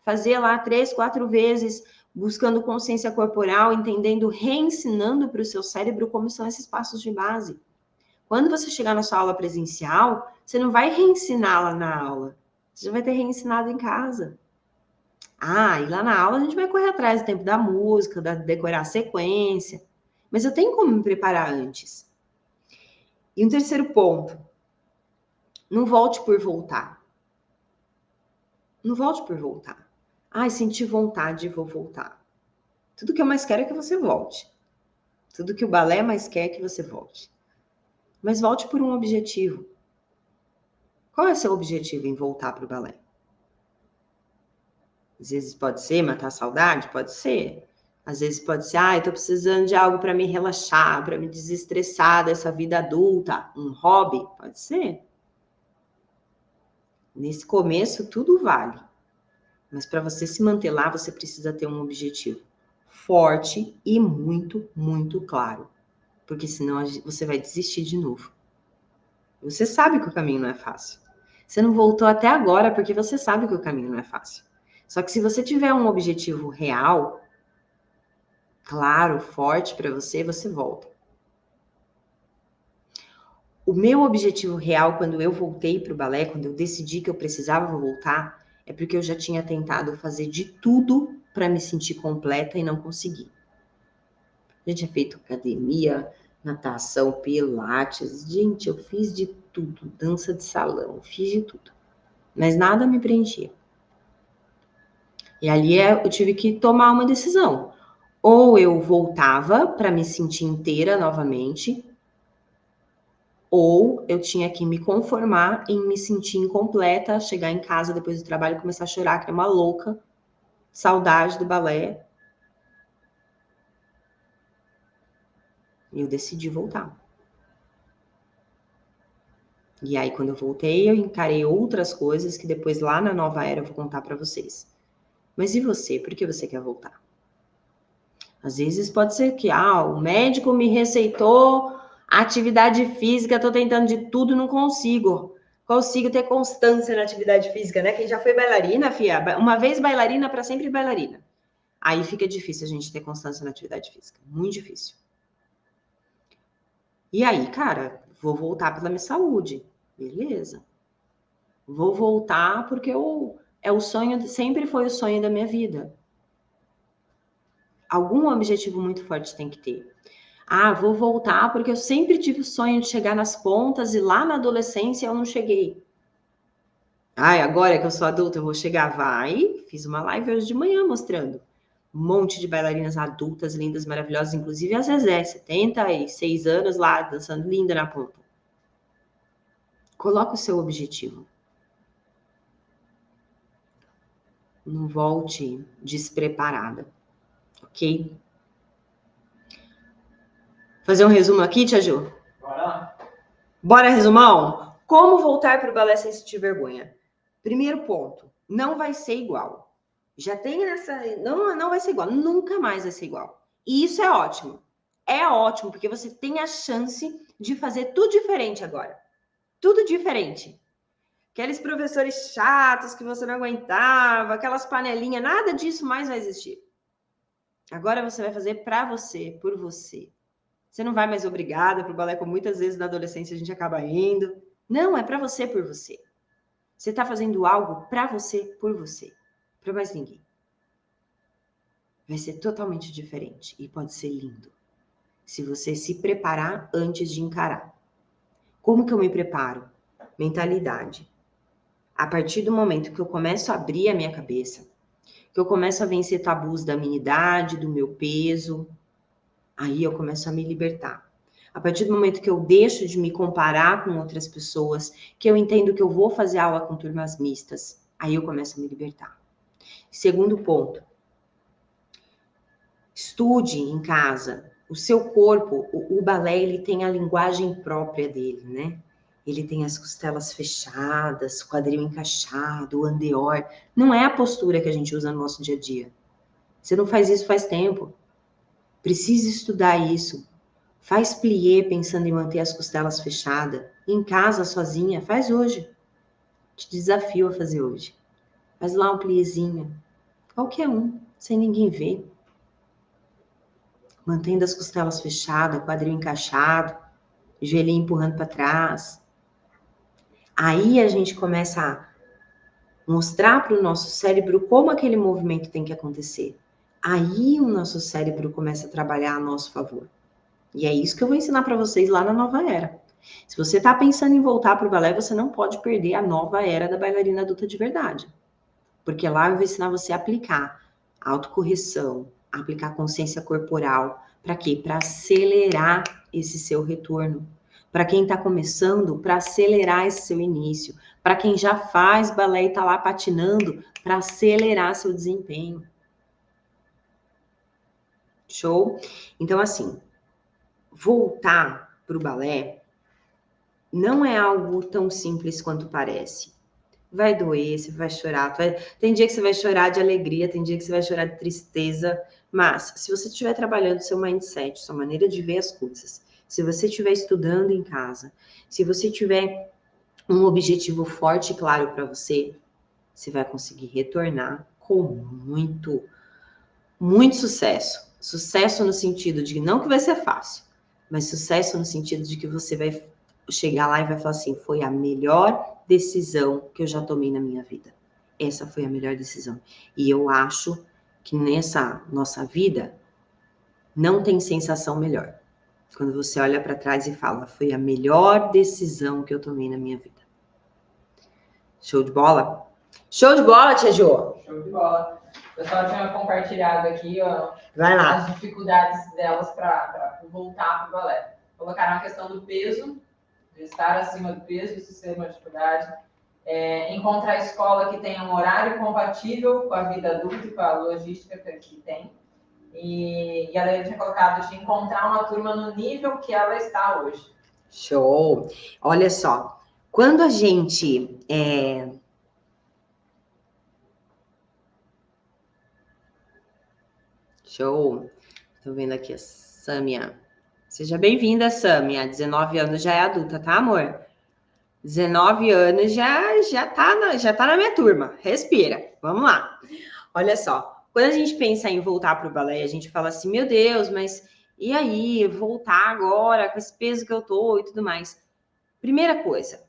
Fazer lá 3, 4 vezes, buscando consciência corporal, entendendo, reensinando para o seu cérebro como são esses passos de base. Quando você chegar na sua aula presencial, você não vai reensiná-la na aula. Você já vai ter reensinado em casa. E lá na aula a gente vai correr atrás do tempo da música, decorar a sequência. Mas eu tenho como me preparar antes. E um terceiro ponto. Não volte por voltar. Não volte por voltar. Senti vontade, vou voltar. Tudo que eu mais quero é que você volte. Tudo que o balé mais quer é que você volte. Mas volte por um objetivo. Qual é o seu objetivo em voltar para o balé? Às vezes pode ser matar a saudade? Pode ser. Às vezes pode ser, eu tô precisando de algo para me relaxar, para me desestressar dessa vida adulta. Um hobby? Pode ser. Nesse começo, tudo vale. Mas para você se manter lá, você precisa ter um objetivo forte e muito, muito claro. Porque senão você vai desistir de novo. Você sabe que o caminho não é fácil. Você não voltou até agora porque você sabe que o caminho não é fácil. Só que se você tiver um objetivo real, claro, forte para você, você volta. O meu objetivo real, quando eu voltei para o balé, quando eu decidi que eu precisava voltar, é porque eu já tinha tentado fazer de tudo para me sentir completa e não consegui. Já tinha feito academia, natação, pilates. Gente, eu fiz de tudo. Dança de salão, fiz de tudo. Mas nada me preenchia. E ali eu tive que tomar uma decisão. Ou eu voltava para me sentir inteira novamente, ou eu tinha que me conformar em me sentir incompleta, chegar em casa depois do trabalho e começar a chorar, que é uma louca, saudade do balé. E eu decidi voltar. E aí, quando eu voltei, eu encarei outras coisas que depois lá na nova era eu vou contar para vocês. Mas e você? Por que você quer voltar? Às vezes pode ser que, o médico me receitou atividade física, tô tentando de tudo, não consigo. Consigo ter constância na atividade física, né? Quem já foi bailarina, fia, uma vez bailarina, para sempre bailarina. Aí fica difícil a gente ter constância na atividade física. Muito difícil. E aí, cara, vou voltar pela minha saúde. Beleza. Vou voltar porque é o sonho, sempre foi o sonho da minha vida. Algum objetivo muito forte tem que ter. Vou voltar porque eu sempre tive o sonho de chegar nas pontas e lá na adolescência eu não cheguei. Agora que eu sou adulta eu vou chegar. Vai, fiz uma live hoje de manhã mostrando um monte de bailarinas adultas, lindas, maravilhosas, inclusive a Zezé, 76 anos lá, dançando linda na ponta. Coloca o seu objetivo. Não volte despreparada, ok? Fazer um resumo aqui, Tia Ju? Bora lá. Bora, resumão? Como voltar para o balé sem sentir vergonha? Primeiro ponto, não vai ser igual. Já tem essa... Não vai ser igual, nunca mais vai ser igual. E isso é ótimo. É ótimo, porque você tem a chance de fazer tudo diferente agora. Tudo diferente. Aqueles professores chatos que você não aguentava, aquelas panelinhas, nada disso mais vai existir. Agora você vai fazer para você, por você. Você não vai mais obrigada para o balé, como muitas vezes na adolescência a gente acaba indo. Não, é para você, por você. Você está fazendo algo para você, por você. Para mais ninguém. Vai ser totalmente diferente e pode ser lindo. Se você se preparar antes de encarar. Como que eu me preparo? Mentalidade. A partir do momento que eu começo a abrir a minha cabeça, que eu começo a vencer tabus da minha idade, do meu peso, aí eu começo a me libertar. A partir do momento que eu deixo de me comparar com outras pessoas, que eu entendo que eu vou fazer aula com turmas mistas, aí eu começo a me libertar. Segundo ponto, estude em casa. O seu corpo, o balé, ele tem a linguagem própria dele, né? Ele tem as costelas fechadas, o quadril encaixado, o andeor. Não é a postura que a gente usa no nosso dia a dia. Você não faz isso faz tempo. Precisa estudar isso. Faz plié pensando em manter as costelas fechadas. Em casa, sozinha, faz hoje. Te desafio a fazer hoje. Faz lá um pliézinho. Qualquer um, sem ninguém ver. Mantendo as costelas fechadas, quadril encaixado, joelhinho empurrando para trás. Aí a gente começa a mostrar para o nosso cérebro como aquele movimento tem que acontecer. Aí o nosso cérebro começa a trabalhar a nosso favor. E é isso que eu vou ensinar para vocês lá na Nova Era. Se você está pensando em voltar para o balé, você não pode perder a nova era da bailarina adulta de verdade. Porque lá eu vou ensinar você a aplicar autocorreção, aplicar consciência corporal. Para quê? Para acelerar esse seu retorno. Para quem está começando, para acelerar esse seu início. Para quem já faz balé e está lá patinando, para acelerar seu desempenho. Show? Então, assim, voltar para o balé não é algo tão simples quanto parece. Vai doer, você vai chorar. Tem dia que você vai chorar de alegria, tem dia que você vai chorar de tristeza. Mas, se você estiver trabalhando seu mindset, sua maneira de ver as coisas, se você estiver estudando em casa, se você tiver um objetivo forte e claro para você, você vai conseguir retornar com muito, muito sucesso. Sucesso no sentido de não que vai ser fácil, mas sucesso no sentido de que você vai chegar lá e vai falar assim, foi a melhor decisão que eu já tomei na minha vida. Essa foi a melhor decisão. E eu acho que nessa nossa vida não tem sensação melhor. Quando você olha para trás e fala, foi a melhor decisão que eu tomei na minha vida. Show de bola? Show de bola, Tia Jo? Show de bola. O pessoal tinha compartilhado aqui, ó, vai lá, as dificuldades delas para voltar para o balé. Colocaram a questão do peso, de estar acima do peso, isso ser uma dificuldade. Encontrar a escola que tenha um horário compatível com a vida adulta e com a logística que tem. E a Leila tinha colocado de encontrar uma turma no nível que ela está hoje. Show! Olha só, quando a gente Show! Tô vendo aqui a Sâmia. Seja bem-vinda, Sâmia. 19 anos já é adulta, tá, amor? 19 anos já tá na minha turma. Respira. Vamos lá. Olha só. Quando a gente pensa em voltar para o balé, a gente fala assim, meu Deus, mas e aí? Voltar agora com esse peso que eu tô e tudo mais. Primeira coisa,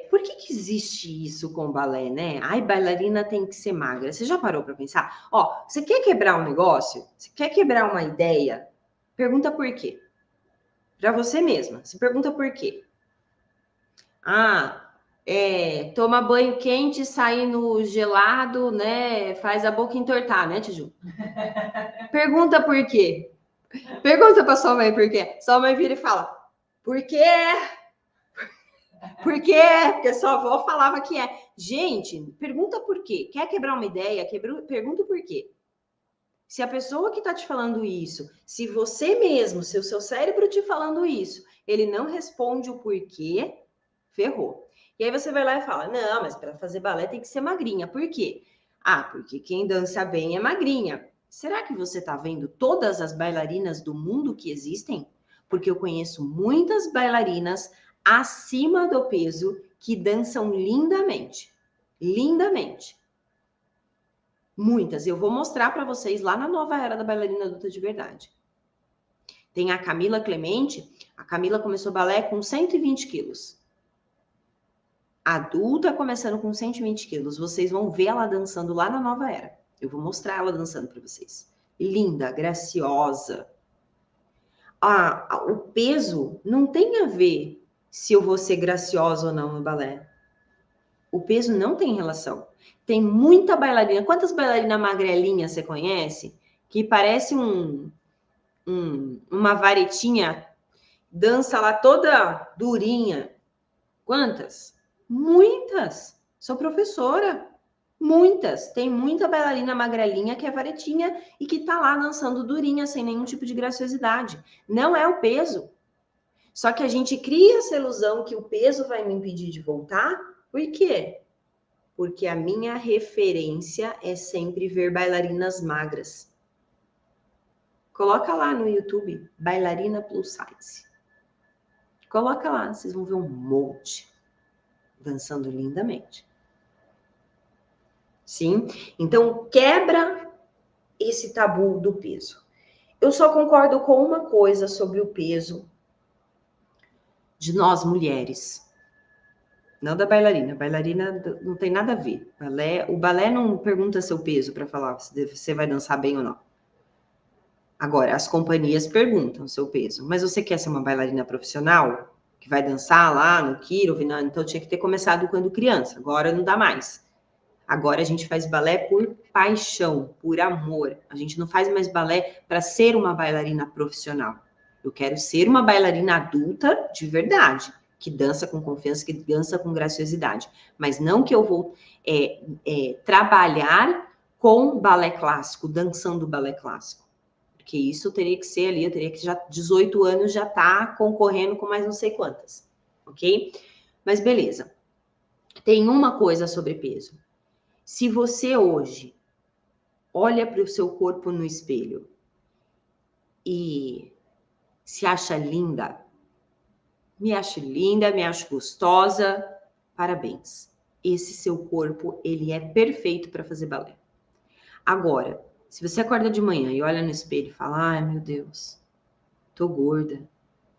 por que existe isso com o balé, né? Ai, bailarina tem que ser magra. Você já parou para pensar? Ó, você quer quebrar um negócio? Você quer quebrar uma ideia? Pergunta por quê. Para você mesma. Se pergunta por quê. Toma banho quente, sai no gelado, né? Faz a boca entortar, né, Tiju? Pergunta por quê. Pergunta para sua mãe por quê. Sua mãe vira e fala, por quê? Por quê? Porque sua avó falava que é. Gente, pergunta por quê. Quer quebrar uma ideia? Pergunta por quê. Se a pessoa que está te falando isso, se você mesmo, se o seu cérebro te falando isso, ele não responde o porquê, ferrou. E aí você vai lá e fala, não, mas para fazer balé tem que ser magrinha. Por quê? Porque quem dança bem é magrinha. Será que você está vendo todas as bailarinas do mundo que existem? Porque eu conheço muitas bailarinas acima do peso que dançam lindamente. Lindamente. Muitas. Eu vou mostrar para vocês lá na nova era da bailarina adulta de verdade. Tem a Camila Clemente. A Camila começou balé com 120 quilos. Adulta começando com 120 quilos. Vocês vão ver ela dançando lá na nova era. Eu vou mostrar ela dançando para vocês. Linda, graciosa. O peso não tem a ver se eu vou ser graciosa ou não no balé. O peso não tem relação. Tem muita bailarina. Quantas bailarinas magrelinhas você conhece? Que parece uma varetinha, dança lá toda durinha. Quantas? Muitas. Sou professora. Muitas. Tem muita bailarina magrelinha que é varetinha e que tá lá dançando durinha, sem nenhum tipo de graciosidade. Não é o peso. Só que a gente cria essa ilusão que o peso vai me impedir de voltar. Por quê? Porque a minha referência é sempre ver bailarinas magras. Coloca lá no YouTube, bailarina plus size. Coloca lá, vocês vão ver um monte dançando lindamente. Sim? Então, quebra esse tabu do peso. Eu só concordo com uma coisa sobre o peso de nós mulheres. Não da bailarina. A bailarina não tem nada a ver. O balé não pergunta seu peso para falar se você vai dançar bem ou não. Agora, as companhias perguntam seu peso. Mas você quer ser uma bailarina profissional? Que vai dançar lá no Kirov? Então tinha que ter começado quando criança. Agora não dá mais. Agora a gente faz balé por paixão, por amor. A gente não faz mais balé para ser uma bailarina profissional. Eu quero ser uma bailarina adulta de verdade, que dança com confiança, que dança com graciosidade. Mas não que eu vou trabalhar com balé clássico, dançando balé clássico. Porque isso teria que ser ali, eu teria que já 18 anos já tá concorrendo com mais não sei quantas, ok? Mas beleza. Tem uma coisa sobre peso. Se você hoje olha para o seu corpo no espelho e se acha linda, me acho gostosa, parabéns. Esse seu corpo, ele é perfeito para fazer balé. Agora, se você acorda de manhã e olha no espelho e fala, ai meu Deus, tô gorda,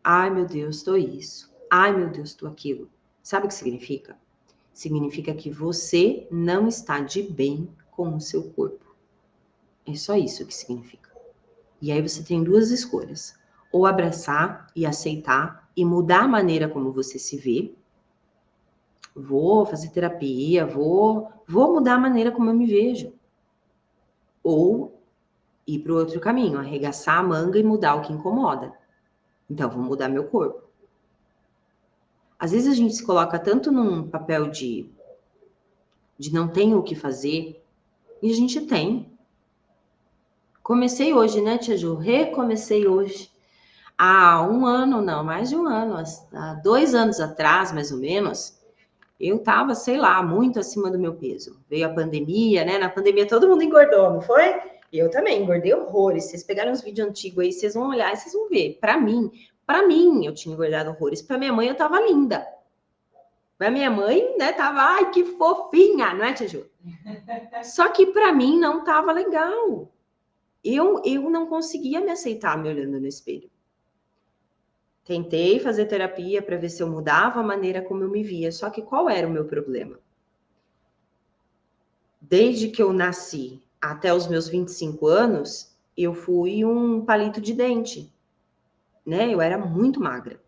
Ai, meu Deus, tô isso. Ai, meu Deus, tô aquilo. Sabe o que significa? Significa que você não está de bem com o seu corpo. É só isso que significa. E aí você tem duas escolhas. Ou abraçar e aceitar e mudar a maneira como você se vê. Vou fazer terapia, vou mudar a maneira como eu me vejo. Ou ir para o outro caminho, arregaçar a manga e mudar o que incomoda. Então, vou mudar meu corpo. Às vezes a gente se coloca tanto num papel de não tenho o que fazer, e a gente tem. Comecei hoje, né, Tia Ju? Recomecei hoje. Há um ano, não, mais de um ano, há 2 anos atrás, mais ou menos, eu tava, sei lá, muito acima do meu peso. Veio a pandemia, né? Na pandemia todo mundo engordou, não foi? Eu também engordei horrores. Vocês pegaram uns vídeos antigos aí, vocês vão olhar e vocês vão ver. Para mim, eu tinha engordado horrores. Para minha mãe, eu tava linda. Para minha mãe, né, tava, ai, que fofinha, não é, Tia Ju? Só que para mim não tava legal. Eu não conseguia me aceitar me olhando no espelho. Tentei fazer terapia para ver se eu mudava a maneira como eu me via. Só que qual era o meu problema? Desde que eu nasci até os meus 25 anos, eu fui um palito de dente, né? Eu era muito magra.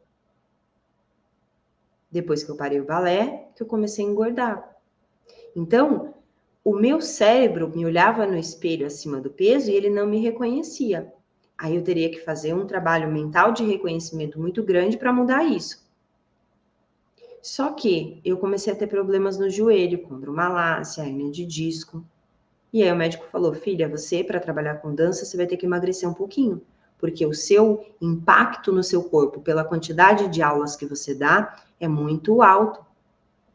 Depois que eu parei o balé, que eu comecei a engordar. Então, o meu cérebro me olhava no espelho acima do peso e ele não me reconhecia. Aí eu teria que fazer um trabalho mental de reconhecimento muito grande para mudar isso. Só que eu comecei a ter problemas no joelho, condromalácia, hérnia de disco. E aí o médico falou, filha, você para trabalhar com dança, você vai ter que emagrecer um pouquinho. Porque o seu impacto no seu corpo, pela quantidade de aulas que você dá, é muito alto.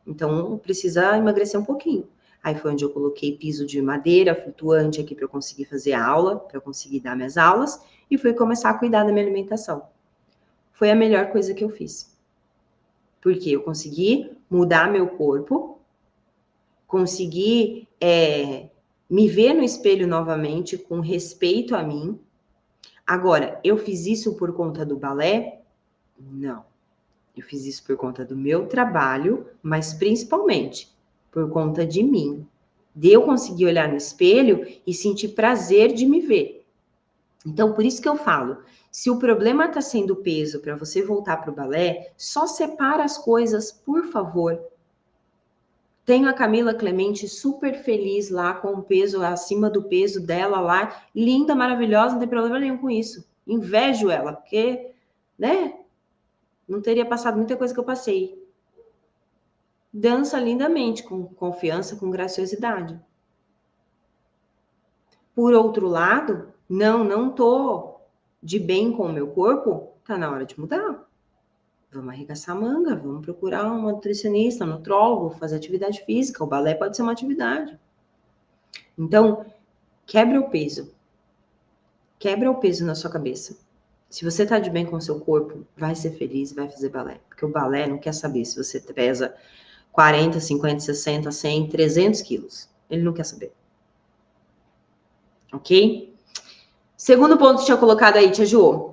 Então, precisa emagrecer um pouquinho. Aí foi onde eu coloquei piso de madeira flutuante aqui para eu conseguir fazer a aula, para eu conseguir dar minhas aulas, e fui começar a cuidar da minha alimentação. Foi a melhor coisa que eu fiz. Porque eu consegui mudar meu corpo, consegui me ver no espelho novamente, com respeito a mim. Agora, eu fiz isso por conta do balé? Não. Eu fiz isso por conta do meu trabalho, mas principalmente por conta de mim. De eu conseguir olhar no espelho e sentir prazer de me ver. Então, por isso que eu falo, se o problema está sendo peso para você voltar para o balé, só separa as coisas, por favor. Tenho a Camila Clemente super feliz lá, com o peso acima do peso dela lá, linda, maravilhosa, não tem problema nenhum com isso. Invejo ela, porque, né, não teria passado muita coisa que eu passei. Dança lindamente, com confiança, com graciosidade. Por outro lado, não tô de bem com o meu corpo, tá na hora de mudar. Vamos arregaçar a manga, vamos procurar um nutricionista, um nutrólogo, fazer atividade física. O balé pode ser uma atividade. Então, quebra o peso. Quebra o peso na sua cabeça. Se você tá de bem com o seu corpo, vai ser feliz, vai fazer balé. Porque o balé não quer saber se você pesa 40, 50, 60, 100, 300 quilos. Ele não quer saber. Ok? Segundo ponto que tinha colocado aí, Tia Ju.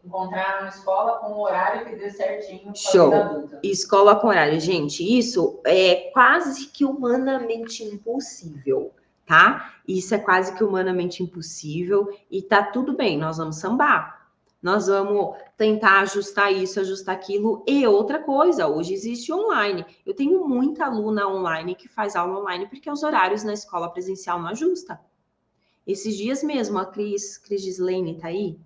Encontrar uma escola com um horário que dê certinho para Show. a vida adulta. Escola com horário. Gente, isso é quase que humanamente impossível, tá? Isso é quase que humanamente impossível e tá tudo bem, nós vamos sambar. Nós vamos tentar ajustar isso, ajustar aquilo. E outra coisa, hoje existe online. Eu tenho muita aluna online que faz aula online porque os horários na escola presencial não ajustam. Esses dias mesmo, a Cris Gislaine tá aí?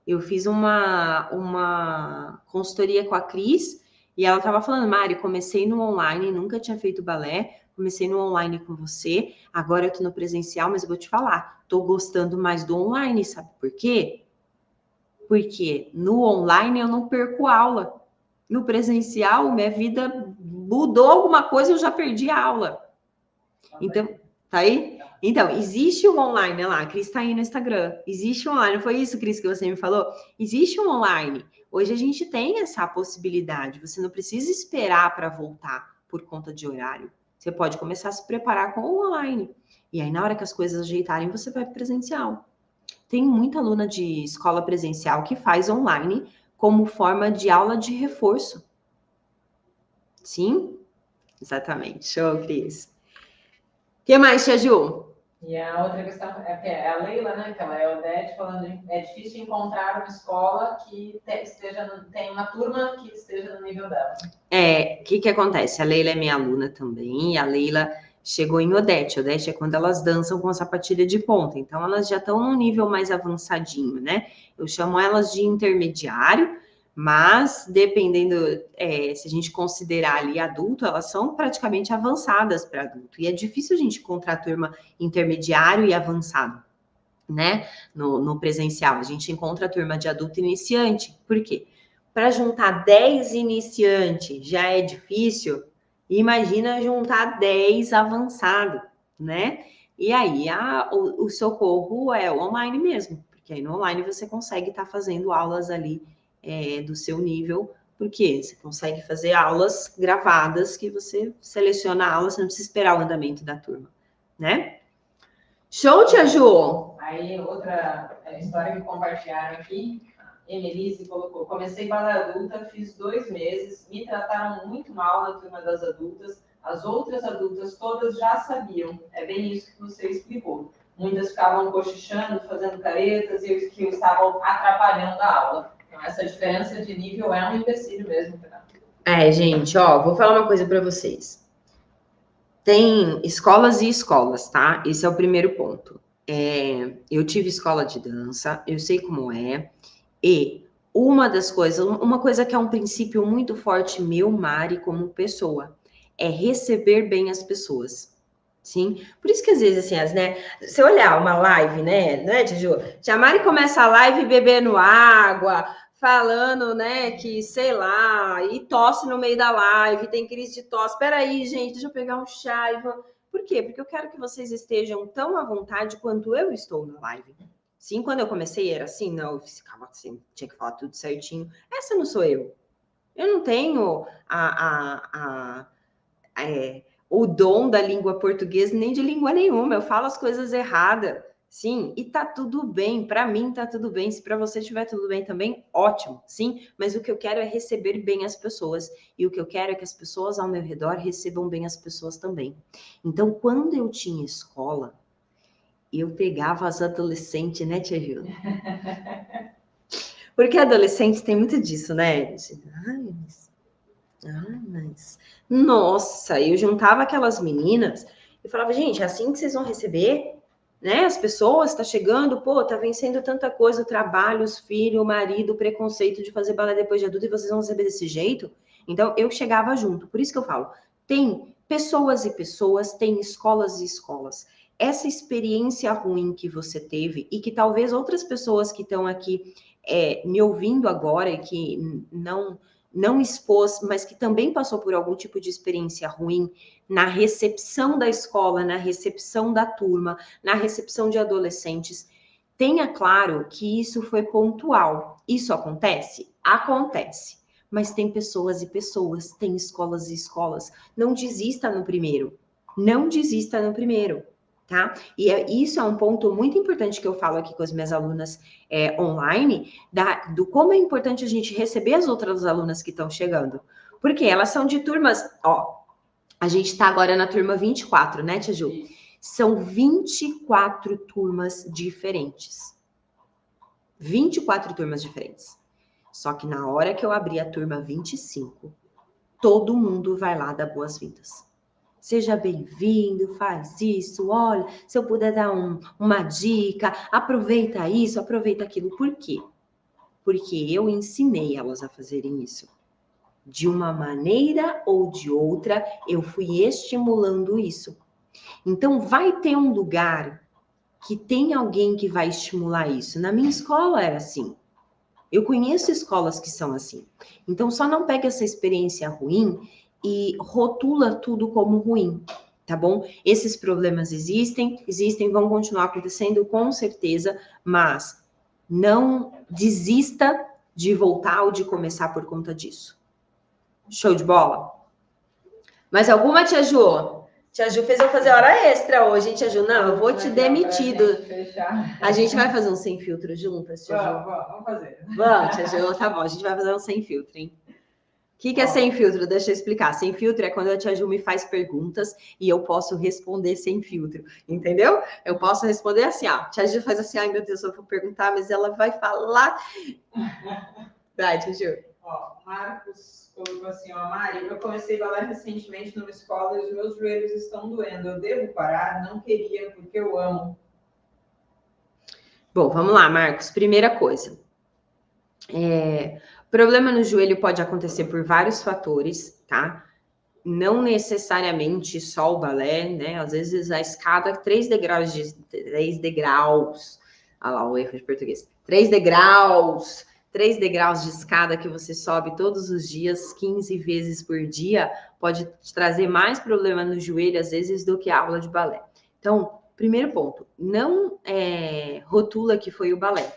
Eu fiz uma consultoria com a Cris e ela estava falando, Mari, comecei no online, nunca tinha feito balé, comecei no online com você, agora eu tô no presencial, mas eu vou te falar, tô gostando mais do online, sabe por quê? Porque no online eu não perco aula. No presencial, minha vida mudou alguma coisa, eu já perdi a aula. Então, tá aí? Então, existe um online, olha lá, a Cris tá aí no Instagram. Existe um online, foi isso, Cris, que você me falou? Existe um online. Hoje a gente tem essa possibilidade. Você não precisa esperar para voltar por conta de horário. Você pode começar a se preparar com o online. E aí, na hora que as coisas ajeitarem, você vai pro presencial. Tem muita aluna de escola presencial que faz online como forma de aula de reforço. Sim? Exatamente. Show, Cris. O que mais, Tia Ju? E a outra questão é a Leila, né? Que ela é Odete, falando é difícil encontrar uma escola que tenha uma turma que esteja no nível dela. O que acontece? A Leila é minha aluna também, e a Leila chegou em Odete. Odete é quando elas dançam com a sapatilha de ponta, então elas já estão num nível mais avançadinho, né? Eu chamo elas de intermediário, mas dependendo, se a gente considerar ali adulto, elas são praticamente avançadas para adulto. E é difícil a gente encontrar turma intermediário e avançado, né? No presencial. A gente encontra a turma de adulto iniciante. Por quê? Para juntar 10 iniciantes já é difícil, imagina juntar 10 avançado, né? E aí o socorro é o online mesmo, porque aí no online você consegue estar fazendo aulas ali do seu nível, porque você consegue fazer aulas gravadas que você seleciona a aula, você não precisa esperar o andamento da turma, né? Show, Tia Ju! Aí, outra história que compartilharam aqui, Emelise colocou: comecei balé adulta, fiz 2 meses, me trataram muito mal na turma das adultas, as outras adultas todas já sabiam, é bem isso que você explicou. Muitas ficavam cochichando, fazendo caretas e que estavam atrapalhando a aula. Então, essa diferença de nível é um empecilho mesmo. Gente, vou falar uma coisa para vocês. Tem escolas e escolas, tá? Esse é o primeiro ponto. Eu tive escola de dança, eu sei como é, e uma coisa que é um princípio muito forte meu, Mari, como pessoa, é receber bem as pessoas. Sim? Por isso que às vezes, assim, né? Se olhar uma live, né, Tia Ju? Tia Mari começa a live bebendo água, falando, né, que, sei lá, e tosse no meio da live, tem crise de tosse. Espera aí, gente, deixa eu pegar um chá e vou... Por quê? Porque eu quero que vocês estejam tão à vontade quanto eu estou na live. Sim, quando eu comecei era assim, não, eu ficava assim, tinha que falar tudo certinho. Essa não sou eu. Eu não tenho o dom da língua portuguesa, nem de língua nenhuma. Eu falo as coisas erradas. Sim, e tá tudo bem, para mim tá tudo bem. Se para você estiver tudo bem também, ótimo, sim. Mas o que eu quero é receber bem as pessoas, e o que eu quero é que as pessoas ao meu redor recebam bem as pessoas também. Então, quando eu tinha escola, eu pegava as adolescentes, né, Tia Gil? Porque adolescente tem muito disso, né? Mas... Nossa, eu juntava aquelas meninas e falava, gente, é assim que vocês vão receber? Né? As pessoas, tá chegando, tá vencendo tanta coisa, o trabalho, os filhos, o marido, o preconceito de fazer balé depois de adulto e vocês vão receber desse jeito? Então, eu chegava junto. Por isso que eu falo, tem pessoas e pessoas, tem escolas e escolas. Essa experiência ruim que você teve e que talvez outras pessoas que estão aqui me ouvindo agora e que não expôs, mas que também passou por algum tipo de experiência ruim na recepção da escola, na recepção da turma, na recepção de adolescentes, tenha claro que isso foi pontual. Isso acontece? Acontece. Mas tem pessoas e pessoas, tem escolas e escolas. Não desista no primeiro. Não desista no primeiro. Tá? E isso é um ponto muito importante que eu falo aqui com as minhas alunas online, do como é importante a gente receber as outras alunas que estão chegando. Porque elas são de turmas, a gente está agora na turma 24, né, Tia Ju? São 24 turmas diferentes. 24 turmas diferentes. Só que na hora que eu abrir a turma 25, todo mundo vai lá dar boas-vindas. Seja bem-vindo, faz isso, olha, se eu puder dar uma dica, aproveita isso, aproveita aquilo. Por quê? Porque eu ensinei elas a fazerem isso. De uma maneira ou de outra, eu fui estimulando isso. Então, vai ter um lugar que tem alguém que vai estimular isso. Na minha escola era assim. Eu conheço escolas que são assim. Então, só não pega essa experiência ruim e rotula tudo como ruim, tá bom? Esses problemas existem, vão continuar acontecendo com certeza, mas não desista de voltar ou de começar por conta disso. Show de bola? Mais alguma, Tia Ju? Tia Ju fez eu fazer hora extra hoje, hein, tia Ju? Não, eu vou te demitir. A gente vai fazer um sem filtro juntas, tia Ju? Vamos fazer. Vamos, tia Ju, tá bom. A gente vai fazer um sem filtro, hein? O que é sem filtro? Deixa eu explicar. Sem filtro é quando a tia Ju me faz perguntas e eu posso responder sem filtro, entendeu? Eu posso responder assim, ó. A tia Ju faz assim, ai meu Deus, eu vou perguntar, mas ela vai falar. Vai, tia Ju. Ó, Marcos colocou assim, ó, Mari, eu comecei balé recentemente numa escola e os meus joelhos estão doendo. Eu devo parar? Não queria, porque eu amo. Bom, vamos lá, Marcos. Primeira coisa. Problema no joelho pode acontecer por vários fatores, tá? Não necessariamente só o balé, né? Às vezes a escada, 3 degraus. Olha lá, o erro de português. 3 degraus de escada que você sobe todos os dias, 15 vezes por dia, pode te trazer mais problema no joelho, às vezes, do que a aula de balé. Então, primeiro ponto, não rotula que foi o balé.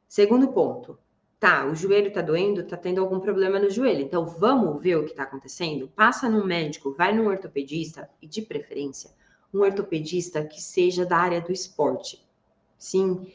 Segundo ponto, tá, o joelho tá doendo, tá tendo algum problema no joelho. Então, vamos ver o que tá acontecendo? Passa num médico, vai num ortopedista, e de preferência, um ortopedista que seja da área do esporte. Sim,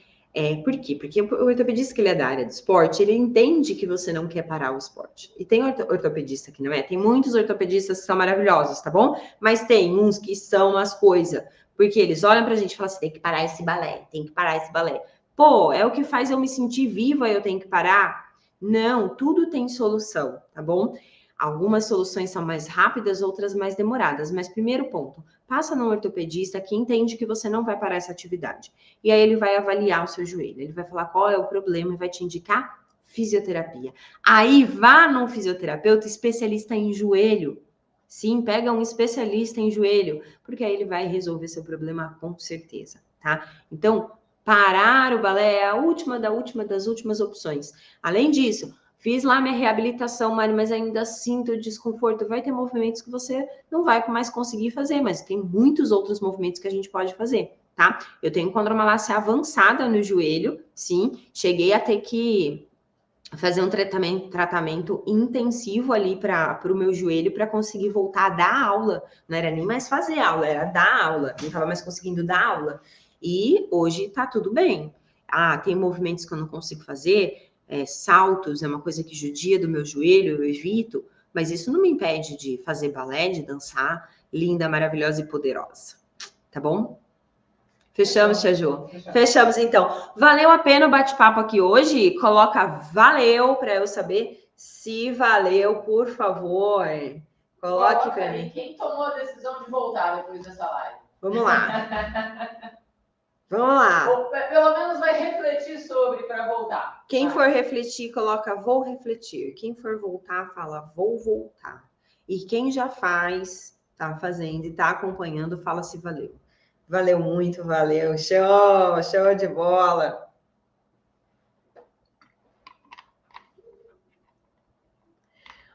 por quê? Porque o ortopedista que ele é da área do esporte, ele entende que você não quer parar o esporte. E tem ortopedista que não é. Tem muitos ortopedistas que são maravilhosos, tá bom? Mas tem uns que são as coisas. Porque eles olham pra gente e falam assim, tem que parar esse balé, tem que parar esse balé. Pô, é o que faz eu me sentir viva, eu tenho que parar? Não, tudo tem solução, tá bom? Algumas soluções são mais rápidas, outras mais demoradas. Mas primeiro ponto, passa no ortopedista que entende que você não vai parar essa atividade. E aí ele vai avaliar o seu joelho. Ele vai falar qual é o problema e vai te indicar fisioterapia. Aí vá num fisioterapeuta especialista em joelho. Sim, pega um especialista em joelho, porque aí ele vai resolver seu problema com certeza, tá? Então, parar o balé é a última das últimas opções. Além disso, fiz lá minha reabilitação, Mari, mas ainda sinto desconforto. Vai ter movimentos que você não vai mais conseguir fazer, mas tem muitos outros movimentos que a gente pode fazer, tá? Eu tenho condromalácia avançada no joelho, sim. Cheguei a ter que fazer um tratamento intensivo ali para o meu joelho para conseguir voltar a dar aula. Não era nem mais fazer aula, era dar aula. Não estava mais conseguindo dar aula. E hoje tá tudo bem. Ah, tem movimentos que eu não consigo fazer, saltos é uma coisa que judia do meu joelho, eu evito, mas isso não me impede de fazer balé, de dançar, linda, maravilhosa e poderosa. Tá bom? Fechamos, tia Ju? Fechamos, então. Valeu a pena o bate-papo aqui hoje? Coloca valeu para eu saber se valeu, por favor. Coloque para mim. Quem tomou a decisão de voltar depois dessa live? Vamos lá. Vamos lá. Ou, pelo menos vai refletir sobre para voltar. Quem for refletir, coloca vou refletir. Quem for voltar, fala vou voltar. E quem já faz, tá fazendo e tá acompanhando, fala se valeu. Valeu muito, valeu. Show de bola.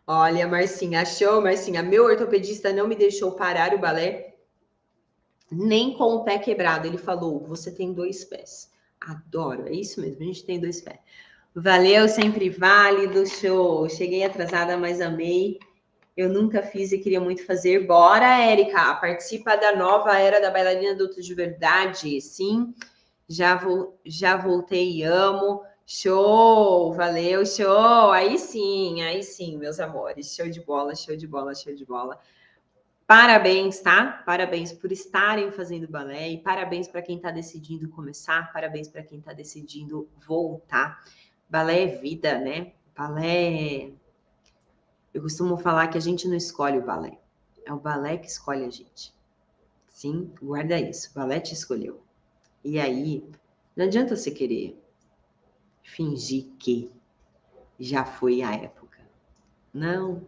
Olha, Marcinha, show, Marcinha. Meu ortopedista não me deixou parar o balé nem com o pé quebrado. Ele falou, você tem 2 pés. Adoro, é isso mesmo, a gente tem 2 pés. Valeu, sempre válido, show. Cheguei atrasada, mas amei. Eu nunca fiz e queria muito fazer. Bora, Érica, participa da nova era da bailarina adulta de verdade. Sim, já voltei e amo. Show, valeu, show. Aí sim, meus amores. Show de bola, show de bola, show de bola. Parabéns, tá? Parabéns por estarem fazendo balé e parabéns para quem está decidindo começar, parabéns para quem está decidindo voltar. Balé é vida, né? Balé... Eu costumo falar que a gente não escolhe o balé. É o balé que escolhe a gente. Sim, guarda isso. O balé te escolheu. E aí, não adianta você querer fingir que já foi a época. Não.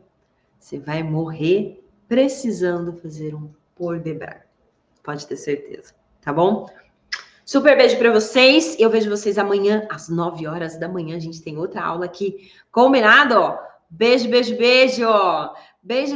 Você vai morrer precisando fazer um por debrar. Pode ter certeza. Tá bom? Super beijo para vocês. Eu vejo vocês amanhã às 9 horas da manhã. A gente tem outra aula aqui. Combinado? Beijo, beijo, beijo. Beijo.